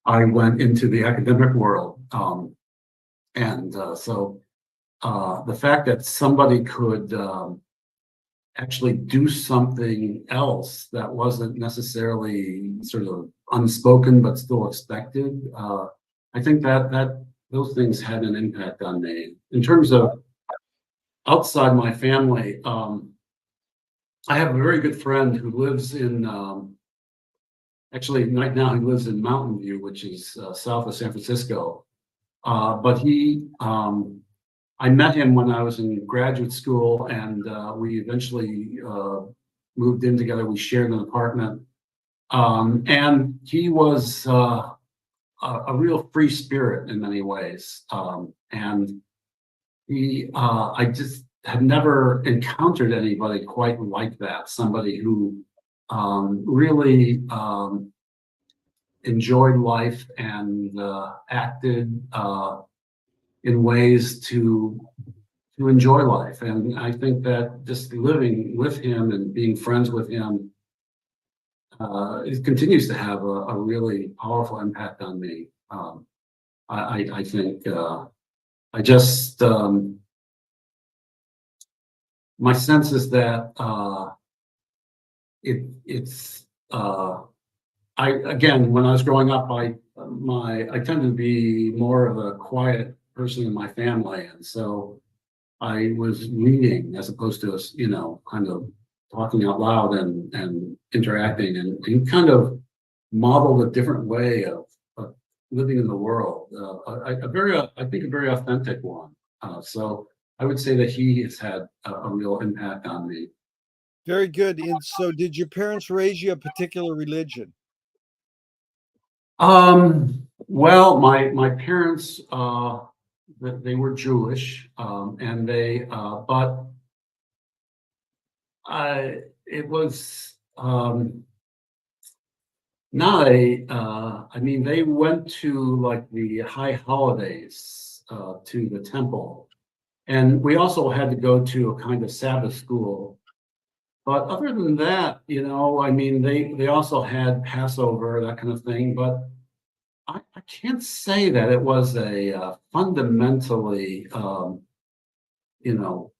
I went into the academic world. So the fact that somebody could actually do something else that wasn't necessarily sort of unspoken but still expected, I think that those things had an impact on me. In terms of outside my family, I have a very good friend who lives in, actually right now he lives in Mountain View, which is south of San Francisco. But I met him when I was in graduate school, and we eventually moved in together. We shared an apartment, and he was a real free spirit in many ways. And I just had never encountered anybody quite like that. Somebody who really enjoyed life and acted in ways to enjoy life. And I think that just living with him and being friends with him, it continues to have a really powerful impact on me. I think I just my sense is that it's I again, when I was growing up, I tended to be more of a quiet person in my family, and so I was reading as opposed to kind of talking out loud and interacting, and kind of modeled a different way of living in the world, I think a very authentic one. So I would say that he has had a real impact on me. Very good. And so, did your parents raise you a particular religion? Um, Well, my parents, they were Jewish, and but it was not I mean, they went to like the high holidays to the temple, and we also had to go to a kind of Sabbath school. But other than that, I mean, they also had Passover, that kind of thing. But I can't say that it was a fundamentally, you know,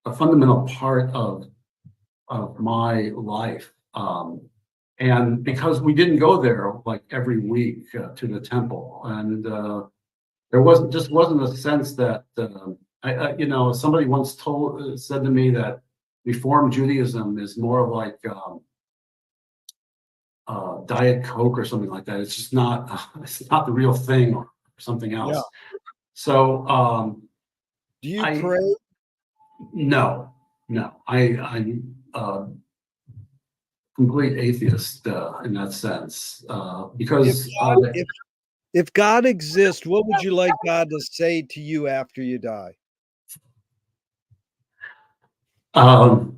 a fundamental part of my life. And because we didn't go there like every week to the temple, and there wasn't a sense that somebody once said to me that Reform Judaism is more like Diet Coke or something like that. It's just not it's not the real thing or something Yeah. else. So Do you I pray? no I'm complete atheist in that sense If because God, if God exists, what would you like God to say to you after you die? um,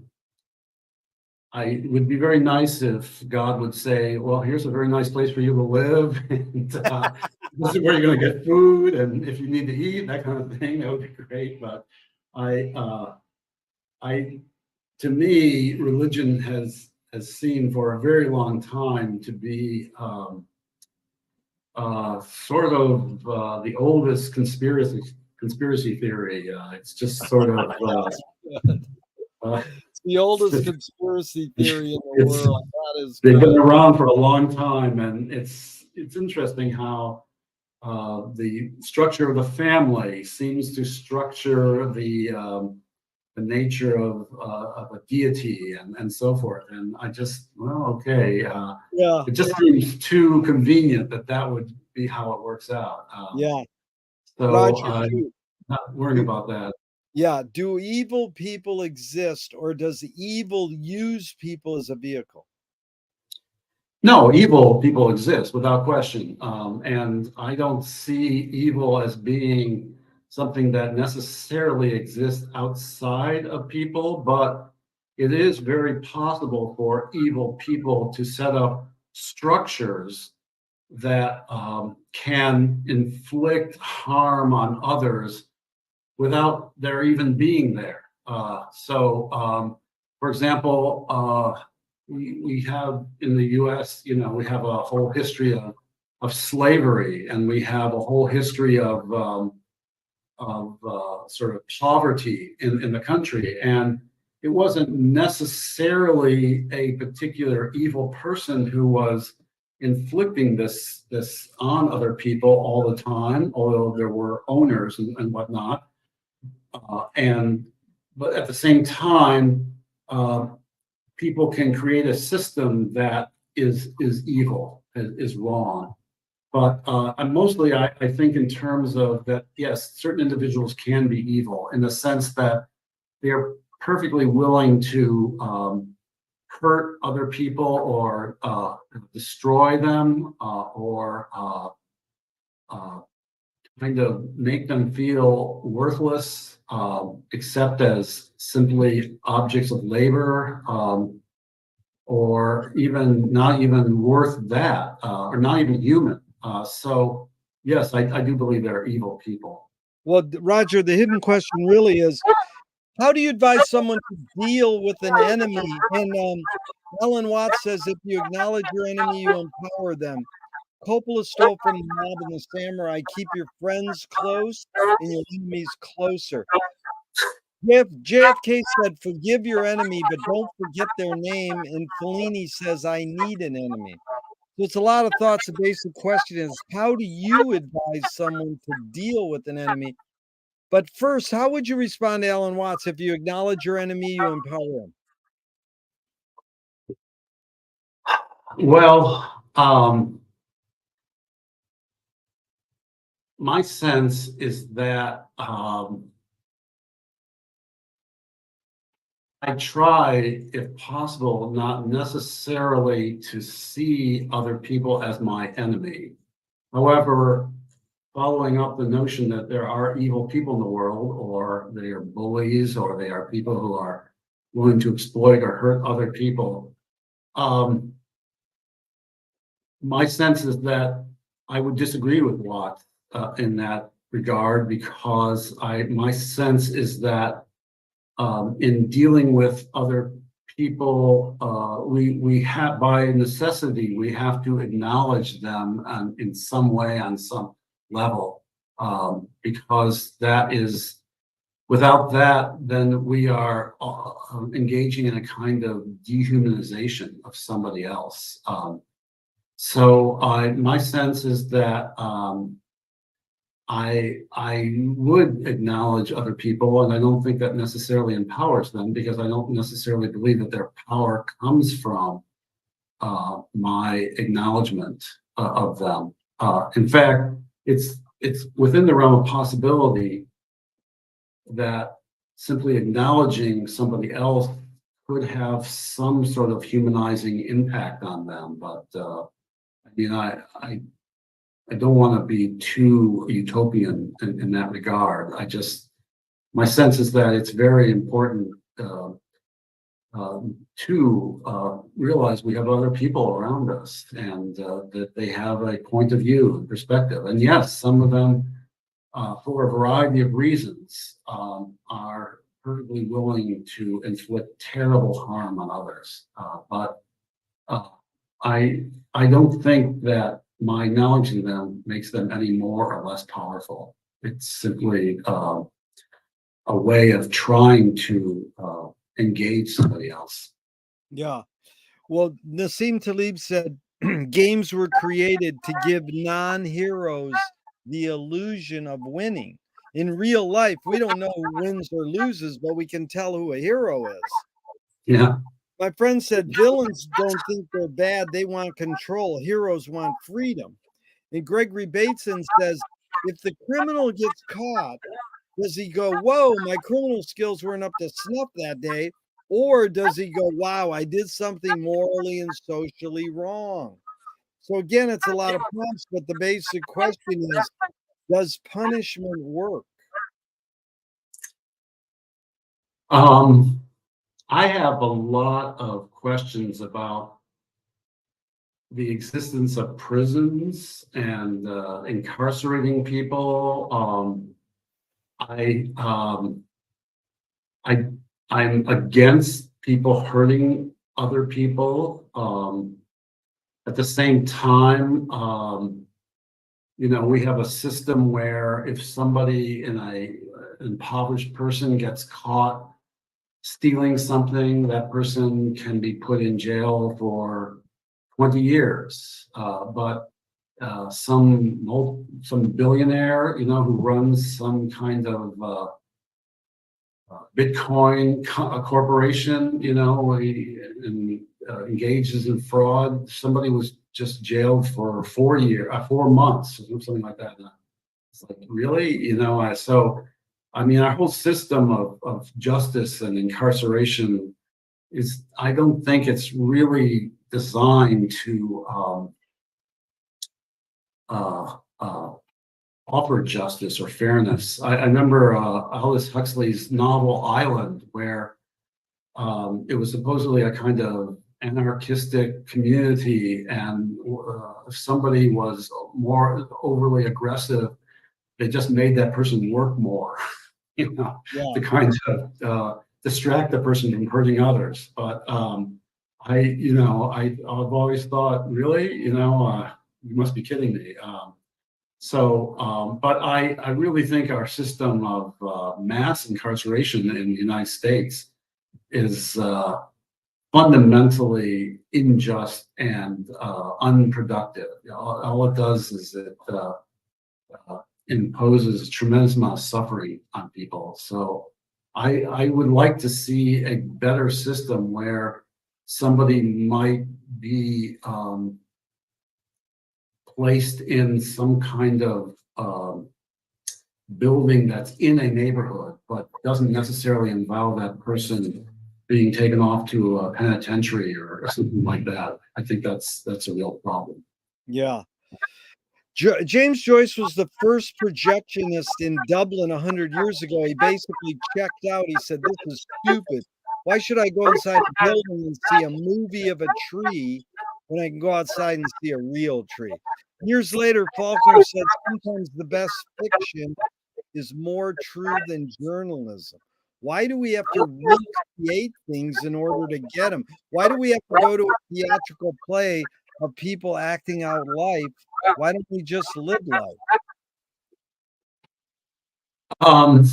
it would be very nice if God would say, "Well, here's a very nice place for you to live, and this is where you're going to get food, and if you need to eat, that kind of thing." That would be great. But I, uh, I, to me, religion has seemed for a very long time to be sort of the oldest conspiracy theory. It's just sort of uh, It's the oldest conspiracy theory in the it's world. That is they've been good. around for a long time, and it's interesting how the structure of the family seems to structure the nature of a deity and so forth. And I just, well, okay, Yeah, it just seems too convenient that that would be how it works out. yeah. So Roger, I'm not worrying do about that. yeah, do evil people exist, or does evil use people as a vehicle? No, evil people exist without question. And I don't see evil as being something that necessarily exists outside of people, but it is very possible for evil people to set up structures that can inflict harm on others without there even being there. For example, we have in the U.S., we have a whole history of slavery, and we have a whole history of sort of poverty in the country. And it wasn't necessarily a particular evil person who was inflicting this on other people all the time, although there were owners and whatnot. And but at the same time, uh, people can create a system that is evil, is wrong. But and mostly, I think in terms of that, yes, certain individuals can be evil in the sense that they're perfectly willing to hurt other people or destroy them or kind of make them feel worthless, except as simply objects of labor, or even not even worth that, or not even human. So, yes, I do believe there are evil people. Well, Roger, the hidden question really is, how do you advise someone to deal with an enemy? And Alan Watts says, if you acknowledge your enemy, you empower them. Coppola stole from the mob and the samurai. Keep your friends close and your enemies closer. JFK said, forgive your enemy, but don't forget their name. And Fellini says, I need an enemy. So it's a lot of thoughts. The basic question is, how do you advise someone to deal with an enemy? But first, how would you respond to Alan Watts? If you acknowledge your enemy, you empower him. Well, my sense is that I try, if possible, not necessarily to see other people as my enemy. However, following up the notion that there are evil people in the world, or they are bullies, or they are people who are willing to exploit or hurt other people, my sense is that I would disagree with Watt in that regard, because my sense is that in dealing with other people, we have, by necessity, we have to acknowledge them in some way, on some level, because that is, without that, then we are engaging in a kind of dehumanization of somebody else. So my sense is that I would acknowledge other people, and I don't think that necessarily empowers them, because I don't necessarily believe that their power comes from my acknowledgement of them. In fact, it's within the realm of possibility that simply acknowledging somebody else could have some sort of humanizing impact on them. But I mean, I don't want to be too utopian in that regard. My sense is that it's very important to realize we have other people around us, and that they have a point of view and perspective. And yes, some of them, for a variety of reasons, are perfectly willing to inflict terrible harm on others. But I don't think that my acknowledging them makes them any more or less powerful. It's simply a way of trying to engage somebody else. Yeah. Well, Nassim Taleb said games were created to give non-heroes the illusion of winning. In real life, we don't know who wins or loses, but we can tell who a hero is. Yeah. My friend said villains don't think they're bad, they want control. Heroes want freedom. And Gregory Bateson says if the criminal gets caught, does he go, whoa, my criminal skills weren't up to snuff that day? Or does he go, wow, I did something morally and socially wrong? So again, it's a lot of prompts, but the basic question is, does punishment work? I have a lot of questions about the existence of prisons and incarcerating people. I'm against people hurting other people. At the same time, we have a system where if somebody an impoverished person gets caught stealing something, that person can be put in jail for 20 years. But some billionaire, who runs some kind of Bitcoin corporation, and engages in fraud. Somebody was just jailed for 4 months, or something like that. It's like, really, so. I mean, our whole system of justice and incarceration I don't think it's really designed to offer justice or fairness. I remember Aldous Huxley's novel Island, where it was supposedly a kind of anarchistic community, and if somebody was more overly aggressive, they just made that person work more. To kind of distract the person from hurting others. But I've always thought, really, you must be kidding me. But I really think our system of mass incarceration in the United States is fundamentally unjust and unproductive. All it does is it imposes a tremendous amount of suffering on people. So I would like to see a better system where somebody might be placed in some kind of building that's in a neighborhood, but doesn't necessarily involve that person being taken off to a penitentiary or something like that. I think that's a real problem. Yeah. James Joyce was the first projectionist in Dublin 100 years ago. He basically checked out. He said, "This is stupid. Why should I go inside a building and see a movie of a tree when I can go outside and see a real tree?" Years later, Faulkner said, "Sometimes the best fiction is more true than journalism." Why do we have to recreate things in order to get them? Why do we have to go to a theatrical play of people acting out life? Why don't we just live life? Um,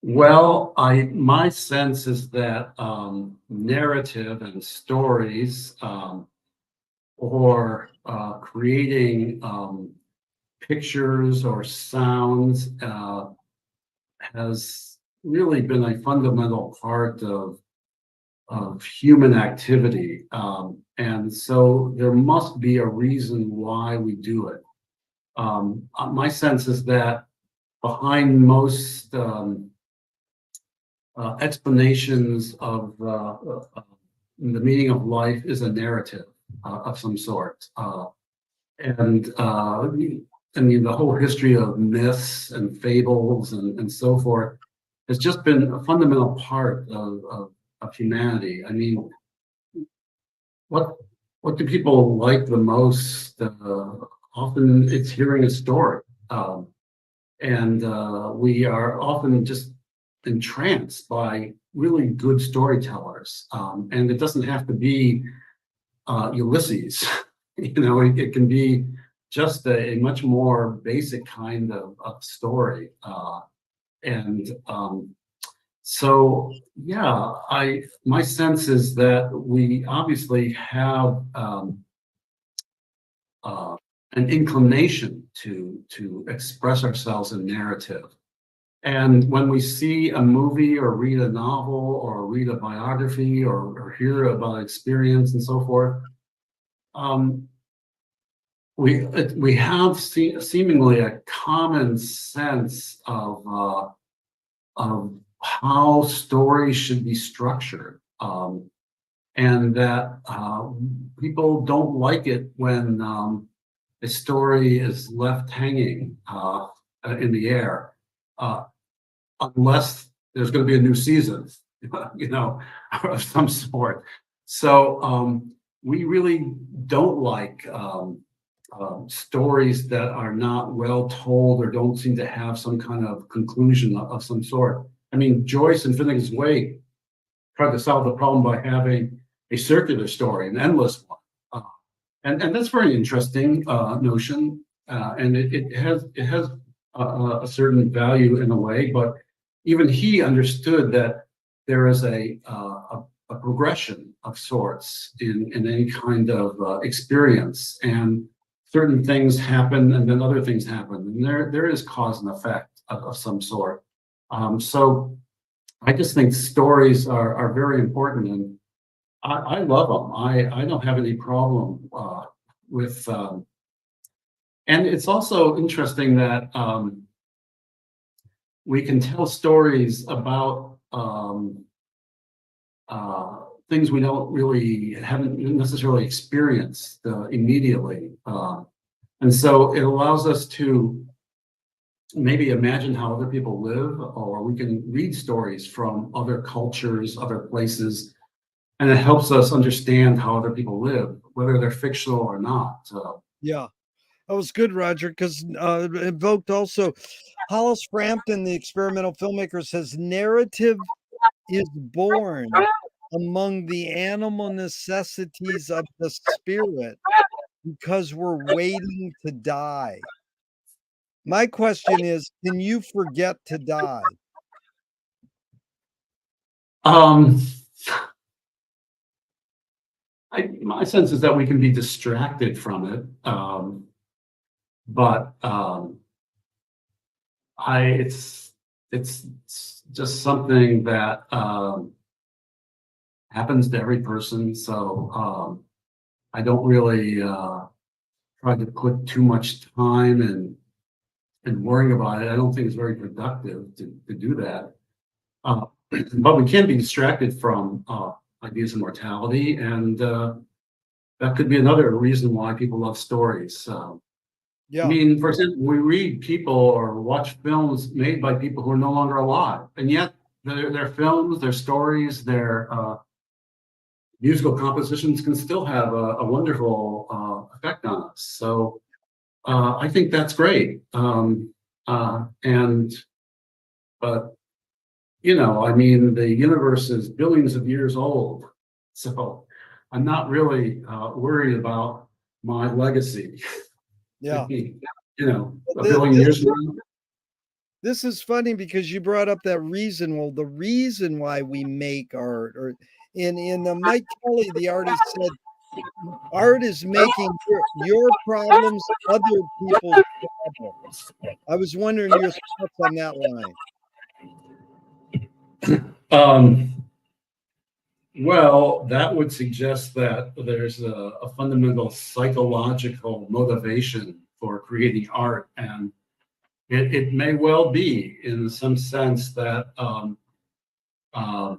well, my sense is that narrative and stories, or creating pictures or sounds, has really been a fundamental part of human activity. And so there must be a reason why we do it. My sense is that behind most explanations of the meaning of life is a narrative of some sort. And I mean, the whole history of myths and fables and so forth has just been a fundamental part of humanity. I mean, what what do people like the most? Often it's hearing a story, and we are often just entranced by really good storytellers. And it doesn't have to be Ulysses. It can be just a much more basic kind of story. And So yeah, my sense is that we obviously have an inclination to express ourselves in narrative. And when we see a movie or read a novel or read a biography or hear about experience and so forth, we have seemingly a common sense of how stories should be structured, and that people don't like it when a story is left hanging in the air, unless there's going to be a new season, of some sort. So we really don't like stories that are not well told or don't seem to have some kind of conclusion of some sort. I mean, Joyce and Finnegan's Wake tried to solve the problem by having a circular story, an endless one, and that's very interesting notion, and it has a certain value in a way. But even he understood that there is a progression of sorts in any kind of experience, and certain things happen and then other things happen, and there is cause and effect of some sort. So I just think stories are very important, and I love them. I don't have any problem with, and it's also interesting that we can tell stories about things we haven't necessarily experienced immediately, and so it allows us to maybe imagine how other people live, or we can read stories from other cultures, other places, and it helps us understand how other people live, whether they're fictional or not. Yeah, that was good, Roger, because it evoked also Hollis Frampton, the experimental filmmaker, says narrative is born among the animal necessities of the spirit because we're waiting to die. My question is, can you forget to die? Um, my sense is that we can be distracted from it, but it's just something that happens to every person. So I don't really try to put too much time and worrying about it. I don't think it's very productive to do that. But we can be distracted from ideas of mortality, and that could be another reason why people love stories. I Yeah. mean, for example, we read people or watch films made by people who are no longer alive, and yet their films, their stories, their musical compositions can still have a wonderful effect on us. So I think that's great. And but you know, I mean, the universe is billions of years old, so I'm not really worried about my legacy. Yeah. You know, a Th- billion This, years from now. this is funny because you brought up that reason. Well, the reason why we make art, or in Mike Kelly, the artist said, art is making your problems other people's problems. I was wondering your thoughts on that line. Um, well, that would suggest that there's a fundamental psychological motivation for creating art, and it may well be in some sense that uh,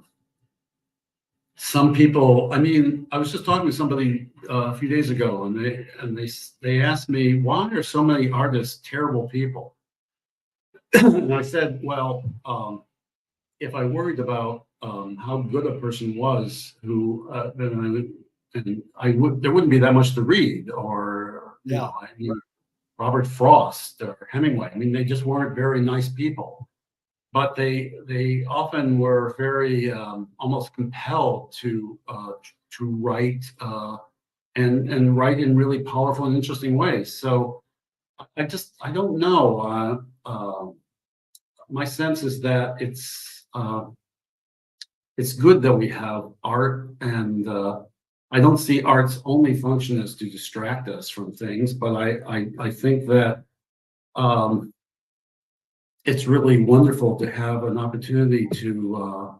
some people. I mean, I was just talking with somebody a few days ago, and they asked me, why are so many artists terrible people? And I said, well, if I worried about how good a person was, who then I would there wouldn't be that much to read, or you Yeah. know, I mean, Robert Frost or Hemingway. I mean, they just weren't very nice people, but they often were very almost compelled to write and write in really powerful and interesting ways. So I don't know. My sense is that it's good that we have art, and I don't see art's only function as to distract us from things, but I think that um, it's really wonderful to have an opportunity to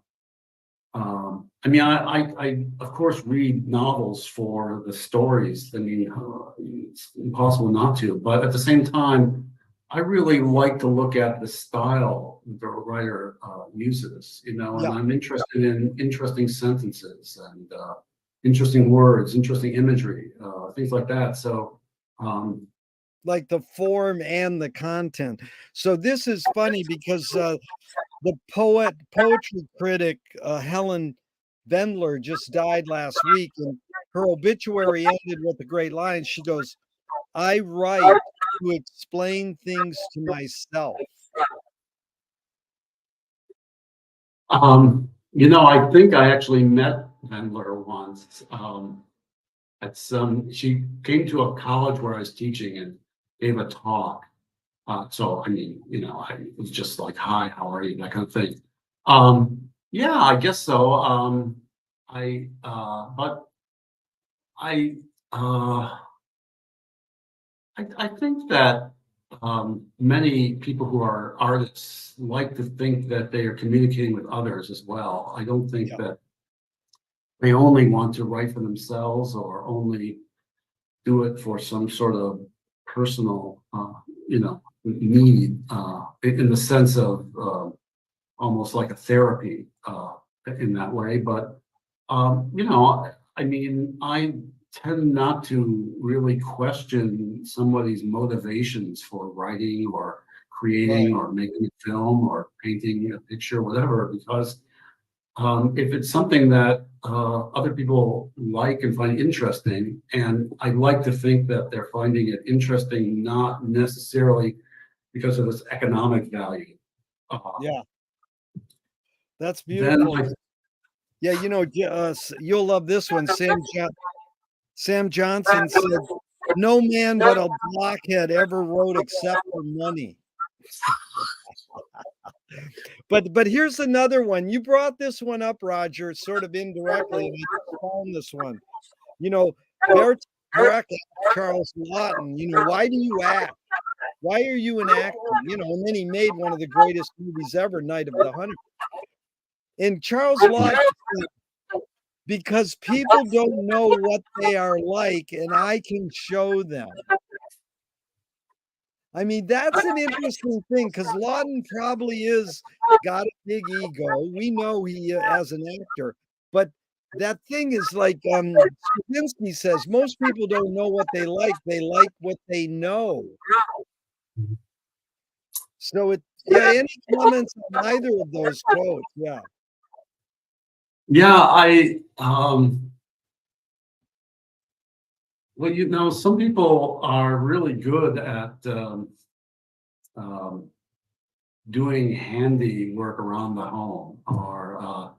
I mean, I of course read novels for the stories. I mean, it's impossible not to. But at the same time, I really like to look at the style the writer uses. You know, and Yeah. I'm interested in interesting sentences and interesting words, interesting imagery, things like that. So, um, Like the form and the content. So this is funny because the poetry critic Helen Vendler just died last week, and her obituary ended with a great line. She goes, "I write to explain things to myself." you know, I think I actually met Vendler once. At some she came to a college where I was teaching and gave a talk. So I mean, you know, I was just like, "Hi, how are you?" That kind of thing. Yeah, I guess so. But I, uh, I think that many people who are artists like to think that they are communicating with others as well. I don't think Yeah. that they only want to write for themselves or only do it for some sort of personal, you know, need in the sense of almost like a therapy in that way. But you know, I mean, I tend not to really question somebody's motivations for writing or creating Right. or making a film or painting a picture, whatever, because if it's something that other people like and find interesting, and I like to think that they're finding it interesting, not necessarily because of its economic value, uh, Yeah. That's then beautiful. Yeah. You'll love this one. Sam Johnson said, "No man but a blockhead ever wrote except for money." But here's another one. You brought this one up, Roger, sort of indirectly, and I just found this one. You know, Bertolt Brecht asked Charles Lawton, why do you act? Why are you an actor? And then he made one of the greatest movies ever, Night of the Hunter. And Charles Lawton said, because people don't know what they are like, and I can show them. I mean, that's an interesting thing because Lawton probably is got a big ego. We know he as an actor, but that thing is like Stravinsky says, most people don't know what they like what they know. So yeah, any comments on either of those quotes? Yeah. Yeah, well, you know, some people are really good at um, doing handy work around the home, or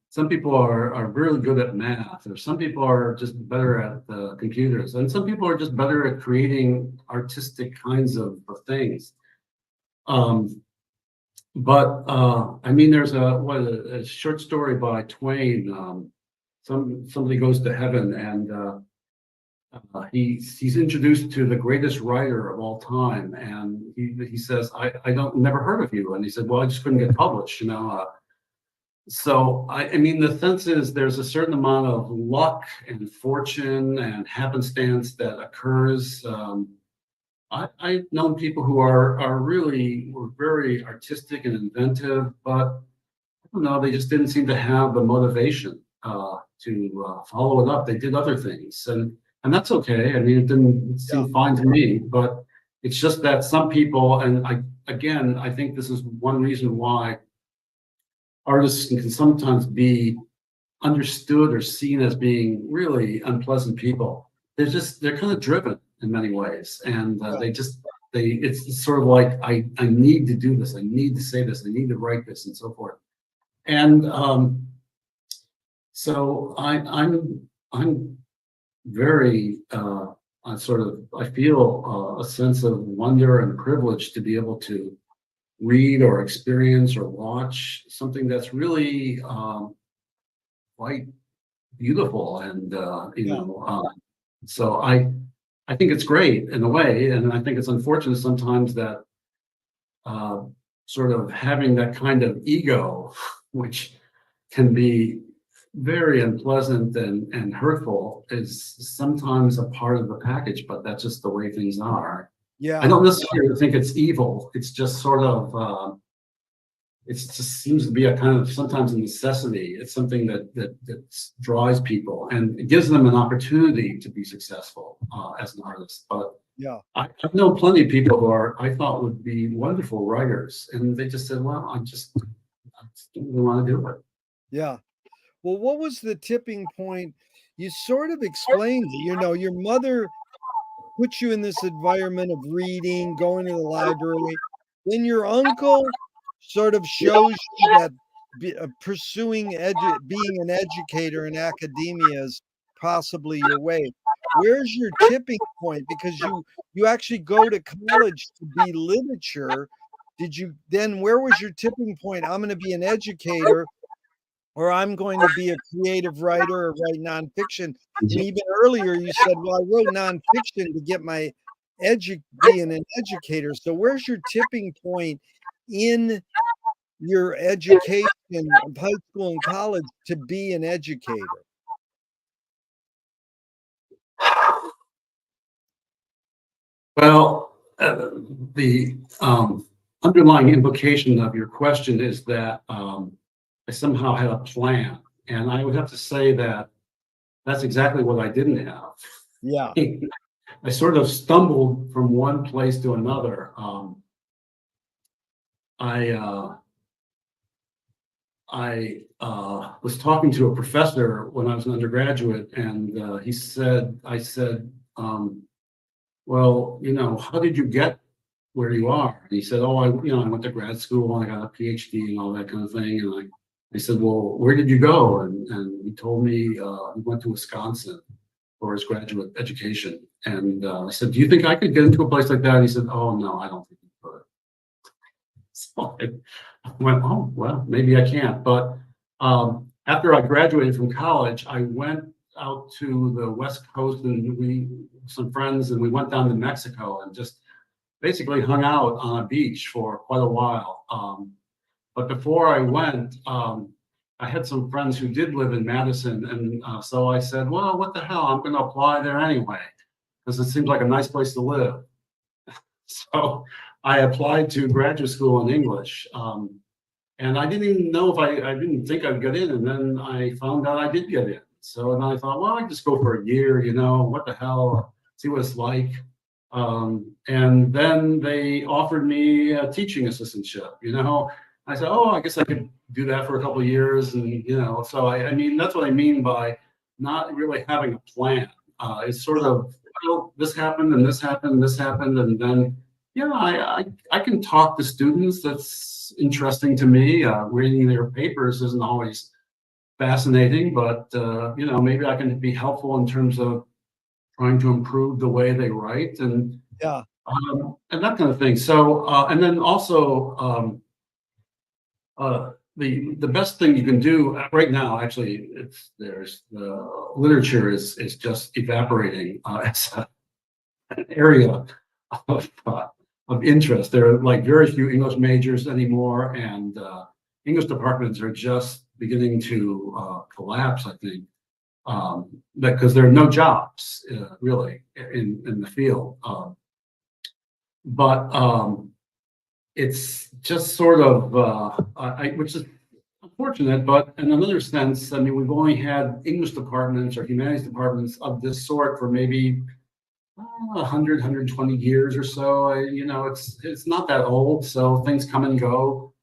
some people are really good at math, or some people are just better at computers, and some people are just better at creating artistic kinds of things. Um, but I mean, there's a short story by Twain. Somebody goes to heaven, and he's introduced to the greatest writer of all time, and he says, I don't never heard of you, and he said, well, I just couldn't get published, you know. So I mean, the sense is there's a certain amount of luck and fortune and happenstance that occurs. I've known people who were very artistic and inventive, but I don't know, they just didn't seem to have the motivation to follow it up. They did other things, and that's okay. I mean, it Yeah. seemed fine to me, but it's just that some people, and I think this is one reason why artists can sometimes be understood or seen as being really unpleasant people. They're kind of driven in many ways, and it's sort of like I need to do this, I need to say this, I need to write this, and so forth. And so I'm very I feel a sense of wonder and privilege to be able to read or experience or watch something that's really quite beautiful, and so I think it's great in a way, and I think it's unfortunate sometimes that sort of having that kind of ego, which can be very unpleasant and hurtful, is sometimes a part of the package, but that's just the way things are. Yeah. I don't necessarily think it's evil. It's just sort of it just seems to be a kind of sometimes a necessity. It's something that drives people, and it gives them an opportunity to be successful as an artist. But Yeah. I've known plenty of people who I thought would be wonderful writers, and they just said, "Well, I just don't really want to do it." Yeah. Well, what was the tipping point? You sort of explained it. Your mother put you in this environment of reading, going to the library. Then your uncle sort of shows you that pursuing being an educator in academia is possibly your way. Where's your tipping point? Because you actually go to college to be literature. Where was your tipping point? I'm going to be an educator, or I'm going to be a creative writer or write nonfiction. And even earlier, you said, well, I wrote nonfiction to get my being an educator. So where's your tipping point in your education of high school and college to be an educator? Well, the underlying implication of your question is that I somehow had a plan, and I would have to say that that's exactly what I didn't have. Yeah. I sort of stumbled from one place to another. I was talking to a professor when I was an undergraduate, and I said, well, how did you get where you are? And he said, oh, I went to grad school and I got a PhD and all that kind of thing. And I said, well, where did you go? And he told me he went to Wisconsin for his graduate education. And I said, do you think I could get into a place like that? And he said, oh, no, I don't think you could. So I went, oh, well, maybe I can't. But after I graduated from college, I went out to the West Coast, and some friends, and we went down to Mexico and just basically hung out on a beach for quite a while. But before I went, I had some friends who did live in Madison, and so I said, well, what the hell, I'm going to apply there anyway, because it seems like a nice place to live. So I applied to graduate school in English, and I didn't even know if I didn't think I'd get in, and then I found out I did get in. So, and I thought, well, I just go for a year, what the hell, see what it's like. And then they offered me a teaching assistantship, I said, oh, I guess I could do that for a couple of years. And, so I mean, that's what I mean by not really having a plan. It's sort of, well, this happened and this happened, and this happened. And then, I can talk to students. That's interesting to me. Reading their papers isn't always fascinating, but, maybe I can be helpful in terms of trying to improve the way they write and that kind of thing. So, and then also, the best thing you can do right now, actually, there's the literature is just evaporating as an area of interest. There are like very few English majors anymore, and English departments are just beginning to collapse, I think, because there are no jobs really in the field. But it's just sort of, which is unfortunate, but in another sense, I mean, we've only had English departments or humanities departments of this sort for maybe 100, 120 years or so. It's not that old, so things come and go.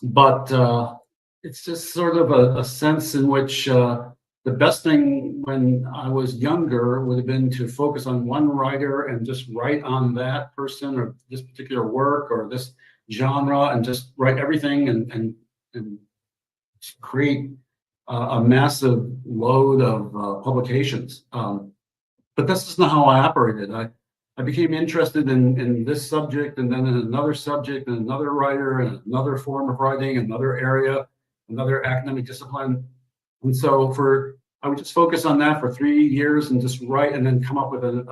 But it's just sort of a sense in which the best thing when I was younger would have been to focus on one writer and just write on that person or this particular work or this genre and just write everything and create a massive load of publications. But this is not how I operated. I became interested in this subject and then in another subject and another writer and another form of writing, another area, another academic discipline. And so I would just focus on that for 3 years and just write and then come up with an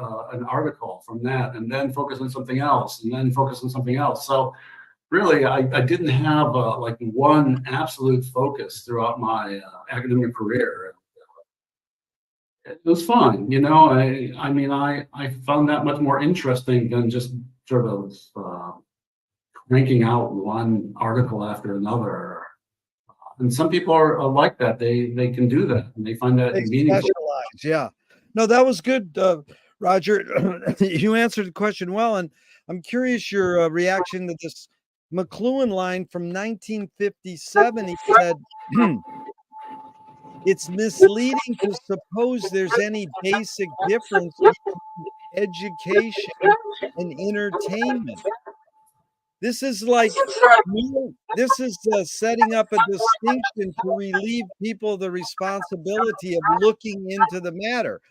article from that and then focus on something else and then focus on something else. So really, I didn't have like one absolute focus throughout my academic career. It was fun, I mean, I found that much more interesting than just sort of cranking out one article after another. And some people are like that. They can do that and they find that meaningful. Specialize, yeah. No, that was good, Roger. You answered the question well, and I'm curious your reaction to this McLuhan line from 1957. He said, it's misleading to suppose there's any basic difference between education and entertainment. This is like, this is setting up a distinction to relieve people of the responsibility of looking into the matter.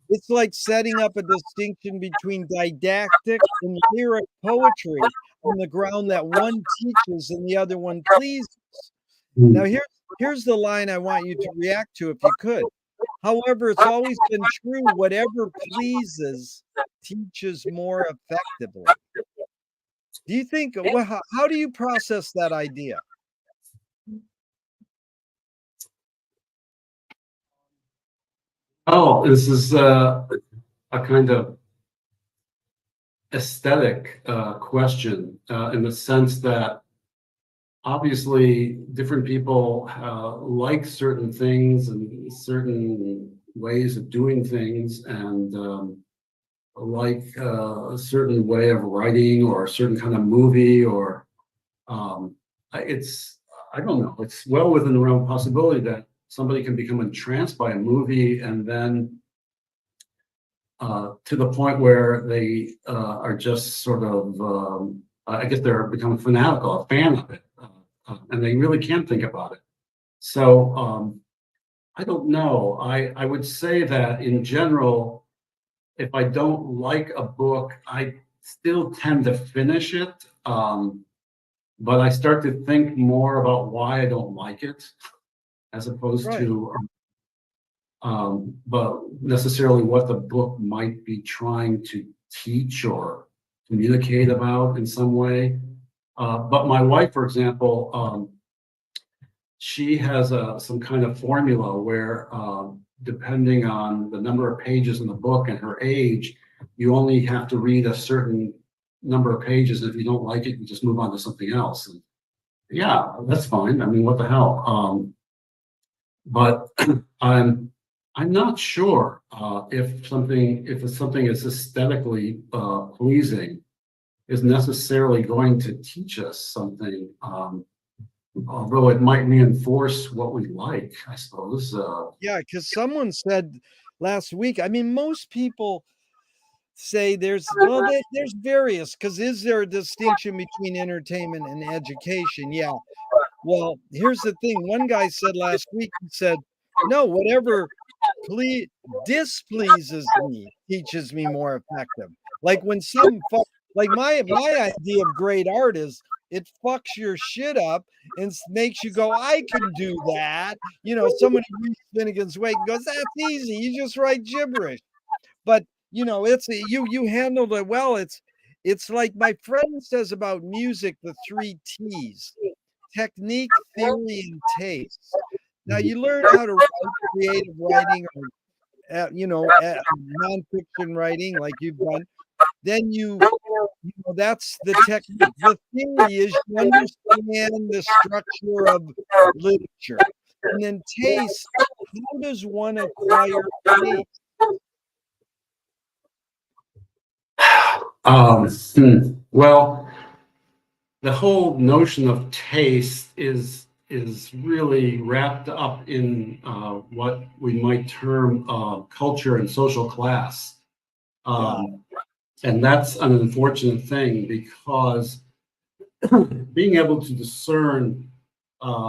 It's like setting up a distinction between didactic and lyric poetry on the ground that one teaches and the other one pleases. Now, here's the line I want you to react to if you could. However, it's always been true, whatever pleases teaches more effectively. Do you think, well, how do you process that idea? Oh, this is a kind of aesthetic question in the sense that obviously different people like certain things and certain ways of doing things and like a certain way of writing or a certain kind of movie or I don't know, it's well within the realm of possibility that somebody can become entranced by a movie and then to the point where they are just sort of, I guess they're becoming fanatical, a fan of it, and they really can't think about it. So I don't know. I would say that in general, if I don't like a book, I still tend to finish it, but I start to think more about why I don't like it, as opposed to but necessarily what the book might be trying to teach or communicate about in some way. But my wife, for example, she has some kind of formula where depending on the number of pages in the book and her age, you only have to read a certain number of pages. If you don't like it, you just move on to something else. And yeah, that's fine. I mean, what the hell? but I'm not sure if something is aesthetically pleasing is necessarily going to teach us something. Although it might reinforce what we like, I suppose. Yeah, because someone said last week, I mean, most people say there's various, because is there a distinction between entertainment and education? Yeah. Well, here's the thing. One guy said last week, he said, no, whatever ple displeases me teaches me more effective. Like when like my idea of great art is it fucks your shit up and makes you go, I can do that. You know, somebody reads Finnegan's Wake and goes, that's easy. You just write gibberish. But it's you handled it well. It's like my friend says about music, the three T's: technique, theory, and taste. Now you learn how to write creative writing or nonfiction writing like you've done. Then that's the technique. The theory is you understand the structure of literature. And then taste, how does one acquire taste? Well, the whole notion of taste is really wrapped up in what we might term culture and social class. And that's an unfortunate thing, because being able to discern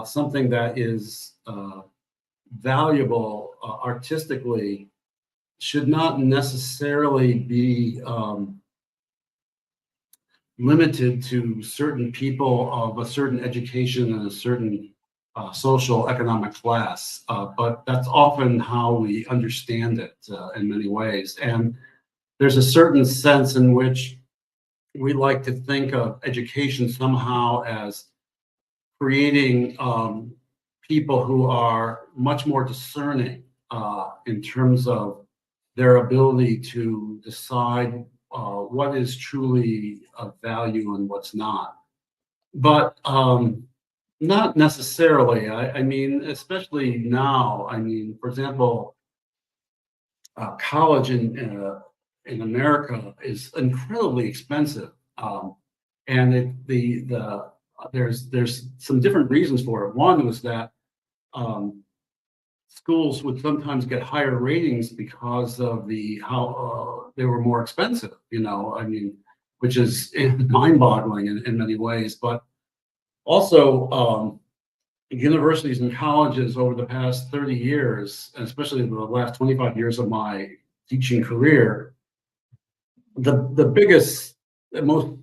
something that is valuable artistically should not necessarily be limited to certain people of a certain education and a certain social economic class. But that's often how we understand it in many ways. And there's a certain sense in which we like to think of education somehow as creating people who are much more discerning in terms of their ability to decide what is truly of value and what's not. But not necessarily. I mean, especially now. I mean, for example, college in America is incredibly expensive, and there's some different reasons for it. One was that schools would sometimes get higher ratings because of how they were more expensive. I mean, which is mind-boggling in many ways. But also, universities and colleges over the past 30 years, and especially the last 25 years of my teaching career, the biggest, the most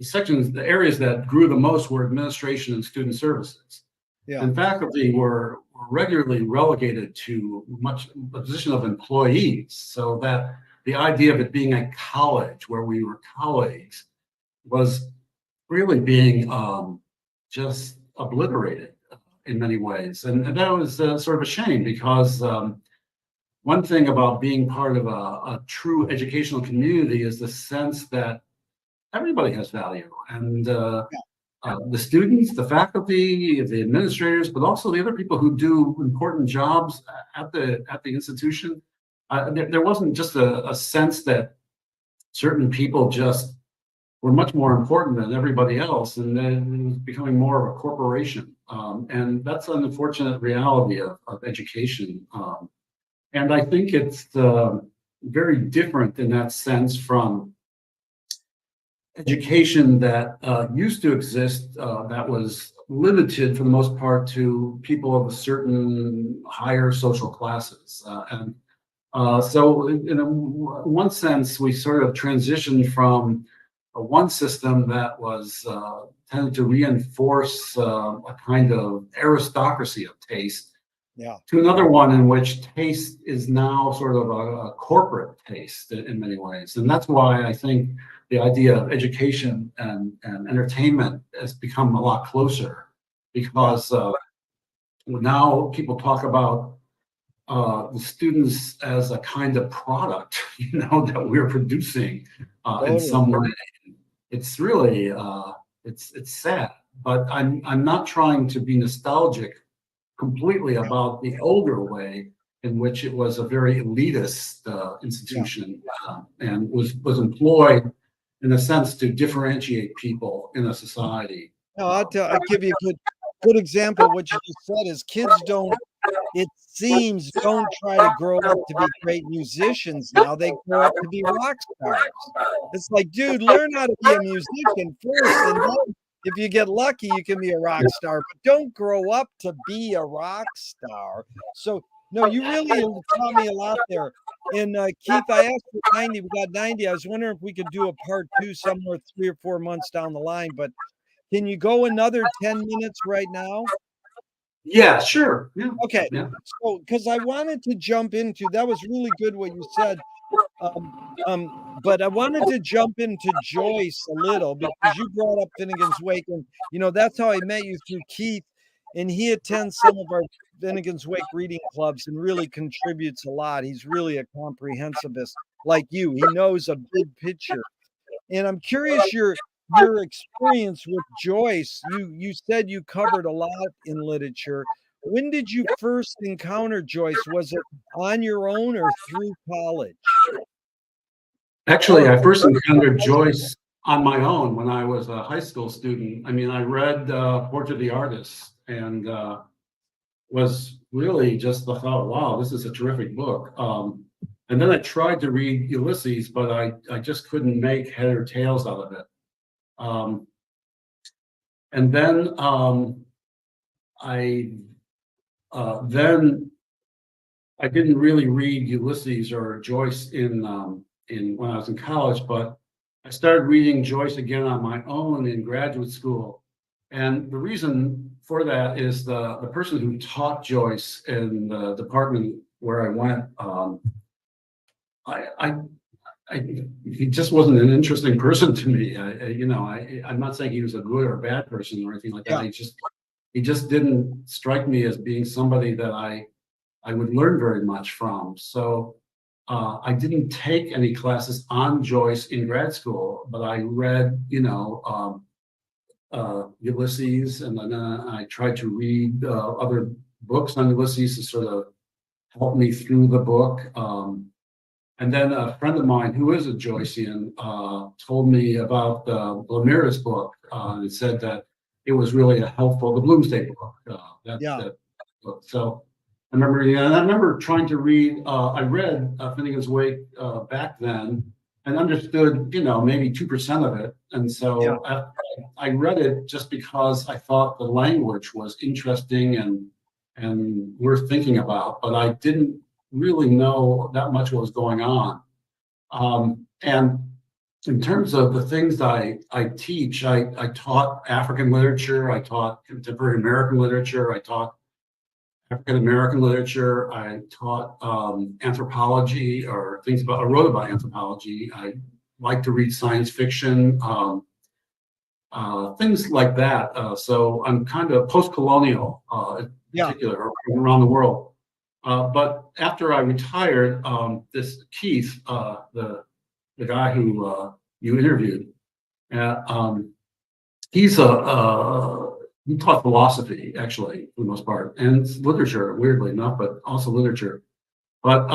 sections, the areas that grew the most were administration and student services. Yeah. And faculty were regularly relegated to a position of employees, so that the idea of it being a college where we were colleagues was really being just obliterated in many ways. And that was sort of a shame, because one thing about being part of a true educational community is the sense that everybody has value, and the students, the faculty, the administrators, but also the other people who do important jobs at the institution. There wasn't just a sense that certain people just were much more important than everybody else, and then it was becoming more of a corporation. And that's an unfortunate reality of education. And I think it's very different in that sense from education that used to exist, that was limited for the most part to people of a certain higher social classes. So in one sense, we sort of transitioned from one system that was tended to reinforce a kind of aristocracy of taste, to another one in which taste is now sort of a corporate taste in many ways. And that's why I think the idea of education and entertainment has become a lot closer, because now people talk about the students as a kind of product, that we're producing in some way. It's really it's sad, but I'm not trying to be nostalgic completely about the older way in which it was a very elitist institution, and was employed in a sense to differentiate people in a society. No, I'll give you a good example. What you just said is kids don't, it seems, don't try to grow up to be great musicians now. They grow up to be rock stars. It's like, dude, learn how to be a musician first, and then if you get lucky, you can be a rock star, but don't grow up to be a rock star. So, no, you really taught me a lot there. And Keith, I asked for 90, we got 90. I was wondering if we could do a part 2 somewhere 3 or 4 months down the line, but can you go another 10 minutes right now? Yeah, sure. Yeah. Okay. Yeah. So, because I wanted to jump into, that was really good what you said. But I wanted to jump into Joyce a little because you brought up Finnegan's Wake, and that's how I met you, through Keith, and he attends some of our Finnegan's Wake reading clubs and really contributes a lot. He's really a comprehensivist like you. He knows a big picture. And I'm curious your experience with Joyce. You said you covered a lot in literature. When did you first encounter Joyce? Was it on your own or through college? Actually, I first encountered Joyce on my own when I was a high school student. I mean, I read Portrait of the Artist, and was really just the thought, wow, this is a terrific book. And then I tried to read Ulysses, but I just couldn't make head or tails out of it. And then I didn't really read Ulysses or Joyce in when I was in college, but I started reading Joyce again on my own in graduate school. And the reason for that is the person who taught Joyce in the department where I went, he just wasn't an interesting person to me. I'm not saying he was a good or bad person or anything like that. He just didn't strike me as being somebody that I would learn very much from. So I didn't take any classes on Joyce in grad school, but I read, Ulysses, and then I tried to read other books on Ulysses to sort of help me through the book. And then a friend of mine who is a Joycean told me about Lemira's book. It said that it was really a helpful, the Bloomsday book. That book. So I remember, and I remember trying to read. I read Finnegan's Wake back then, and understood, maybe 2% of it. And so I read it just because I thought the language was interesting and worth thinking about, but I didn't really know that much what was going on. And in terms of the things I teach, I taught African literature, I taught contemporary American literature, I taught African American literature, I taught anthropology, or I wrote about anthropology. I like to read science fiction, things like that. So I'm kind of post-colonial, in particular, around the world. But after I retired, this Keith, the guy who you interviewed, he taught philosophy, actually, for the most part, and literature, weirdly enough, but also literature. But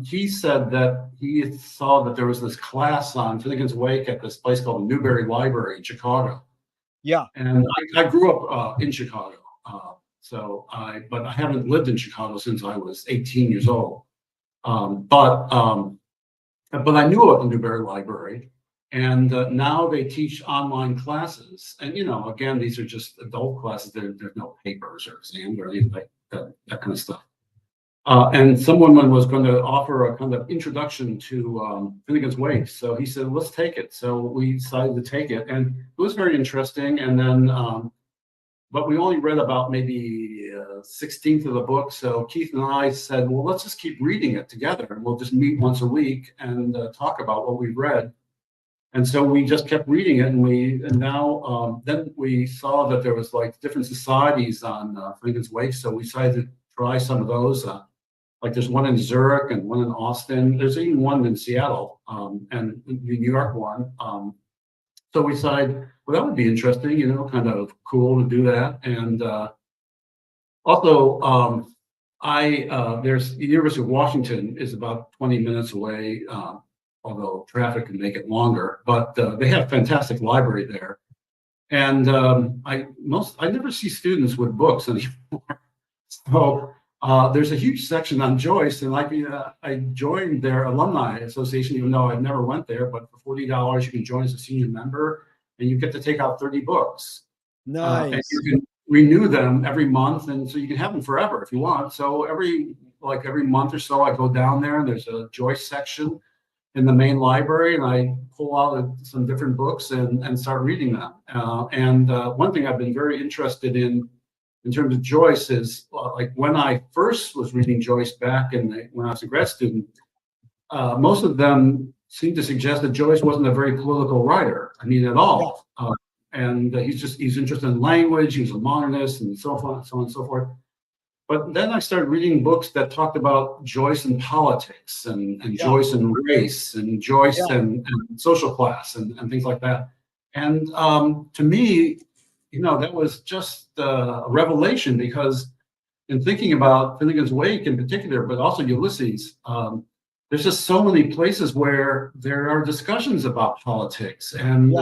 he said that he saw that there was this class on Finnegan's Wake at this place called the Newberry Library in Chicago. Yeah. And I grew up in Chicago. But I haven't lived in Chicago since I was 18 years old. But I knew about the Newberry Library, and now they teach online classes. And again, these are just adult classes. There's no papers or exams or anything like that kind of stuff. And someone was going to offer a kind of introduction to Finnegan's Wake. So he said, let's take it. So we decided to take it, and it was very interesting. And then, but we only read about maybe 1/16 of the book. So Keith and I said, well, let's just keep reading it together, and we'll just meet once a week and talk about what we've read. And so we just kept reading it, and now then we saw that there was like different societies on Finnegan's Wake. So we decided to try some of those. Like there's one in Zurich and one in Austin. There's even one in Seattle, and the New York one. So we decided, well, that would be interesting, kind of cool to do that. And Also, there's the University of Washington is about 20 minutes away, although traffic can make it longer. But they have a fantastic library there, and I never see students with books anymore. So there's a huge section on Joyce, and I joined their alumni association, even though I never went there. But for $40, you can join as a senior member, and you get to take out 30 books. And Nice. you can renew them every month, and so you can have them forever if you want. So every month or so, I go down there, and there's a Joyce section in the main library, and I pull out some different books and start reading them. One thing I've been very interested in terms of Joyce is like when I first was reading Joyce back when I was a grad student, most of them seemed to suggest that Joyce wasn't a very political writer. I mean, at all. He's interested in language. He was a modernist and so on and so forth. But then I started reading books that talked about Joyce and politics and Joyce and race and Joyce and social class and things like that. And to me, that was just a revelation, because in thinking about Finnegan's Wake in particular, but also Ulysses, there's just so many places where there are discussions about politics, and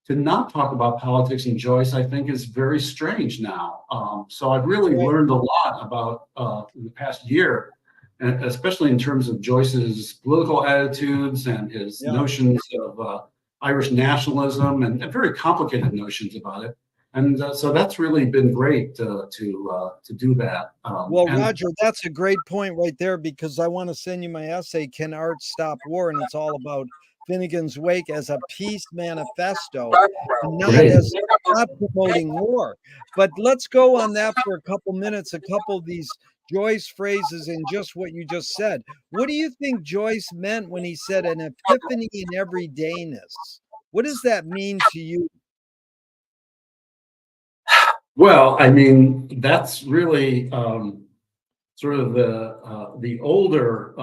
to not talk about politics in Joyce, I think, is very strange now. So I've really learned a lot about in the past year, and especially in terms of Joyce's political attitudes and his notions of Irish nationalism and very complicated notions about it. And so that's really been great to do that. Roger, that's a great point right there, because I want to send you my essay, Can Art Stop War? And it's all about Finnegan's Wake as a peace manifesto, and not promoting war. But let's go on that for a couple minutes, a couple of these Joyce phrases and just what you just said. What do you think Joyce meant when he said an epiphany in everydayness? What does that mean to you? Well, I mean, that's really sort of the older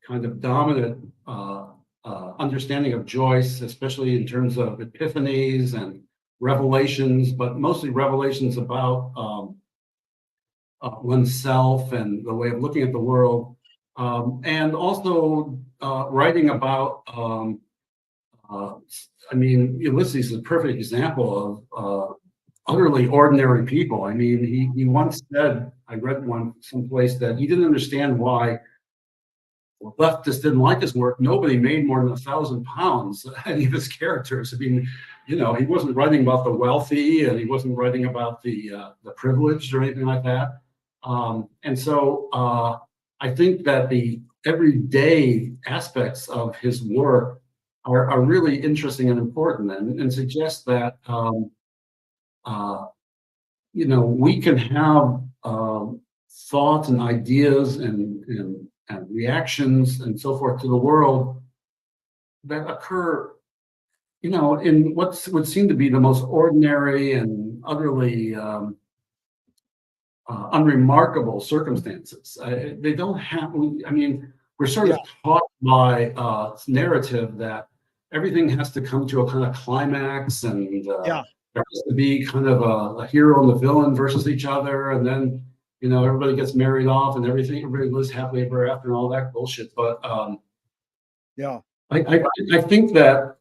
kind of dominant understanding of Joyce, especially in terms of epiphanies and revelations, but mostly revelations about oneself and the way of looking at the world, and also writing about. I mean, Ulysses is a perfect example of utterly ordinary people. I mean, he once said, I read someplace, that he didn't understand why leftists didn't like his work. Nobody made more than 1,000 pounds, any of his characters. I mean, he wasn't writing about the wealthy, and he wasn't writing about the privileged or anything like that. And so I think that the everyday aspects of his work are really interesting and important, and suggest that we can have thoughts and ideas and reactions and so forth to the world that occur, in what would seem to be the most ordinary and utterly unremarkable circumstances. They don't have. I mean, we're sort of taught by narrative that everything has to come to a kind of climax, and there has to be kind of a hero and the villain versus each other, and then everybody gets married off and everybody lives happily ever after and all that bullshit. But I think that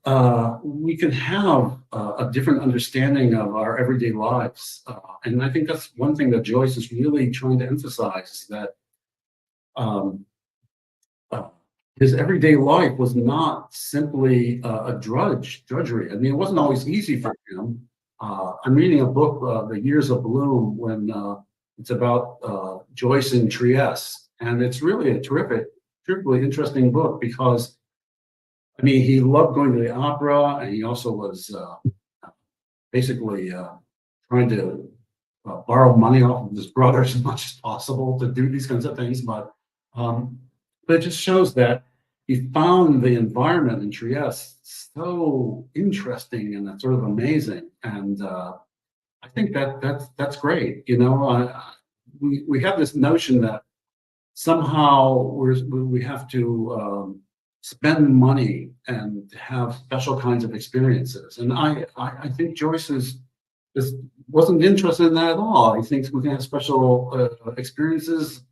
we can have a different understanding of our everyday lives, and I think that's one thing that Joyce is really trying to emphasize, is that his everyday life was not simply a drudgery. I mean, it wasn't always easy for him. I'm reading a book, The Years of Bloom, when it's about Joyce in Trieste, and it's really a terrifically interesting book, because I mean, he loved going to the opera, and he also was basically trying to borrow money off of his brothers as much as possible to do these kinds of things. But it just shows that he found the environment in Trieste so interesting and sort of amazing. And I think that's great. We have this notion that somehow we have to spend money and have special kinds of experiences. And I think Joyce is is wasn't interested in that at all. He thinks we can have special experiences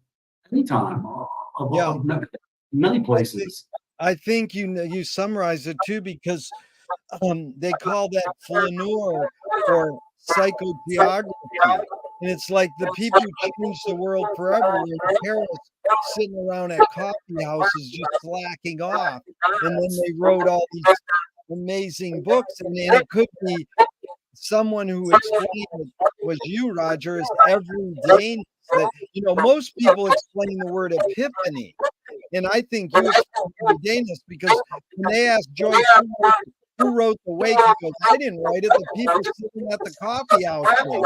anytime, Yeah, of many I think places. I think you summarize it too, because they call that flaneur, or psychogeography. And it's like the people who changed the world forever were in Paris, sitting around at coffee houses just slacking off. And then they wrote all these amazing books. And it could be someone who explained it was you, Roger, is everydayness. That, most people explain the word epiphany. And I think you explain everydayness, because when they ask Joyce who wrote The Wake, he goes, I didn't write it. The people sitting at the coffee house did.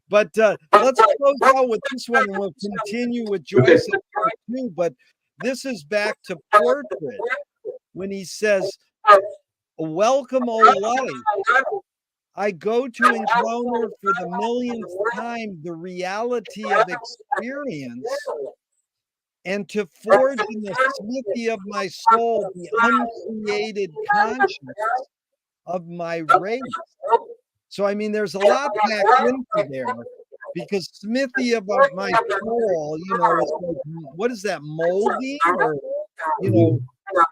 But let's close out with this one, and we'll continue with Okay. Joyce in part two. But this is back to Portrait, when he says, welcome, O life. I go to encounter for the millionth time the reality of experience, and to forge in the smithy of my soul the uncreated conscience of my race. So, I mean, there's a lot packed into there, because smithy of my soul, is like, what is that, molding? Or,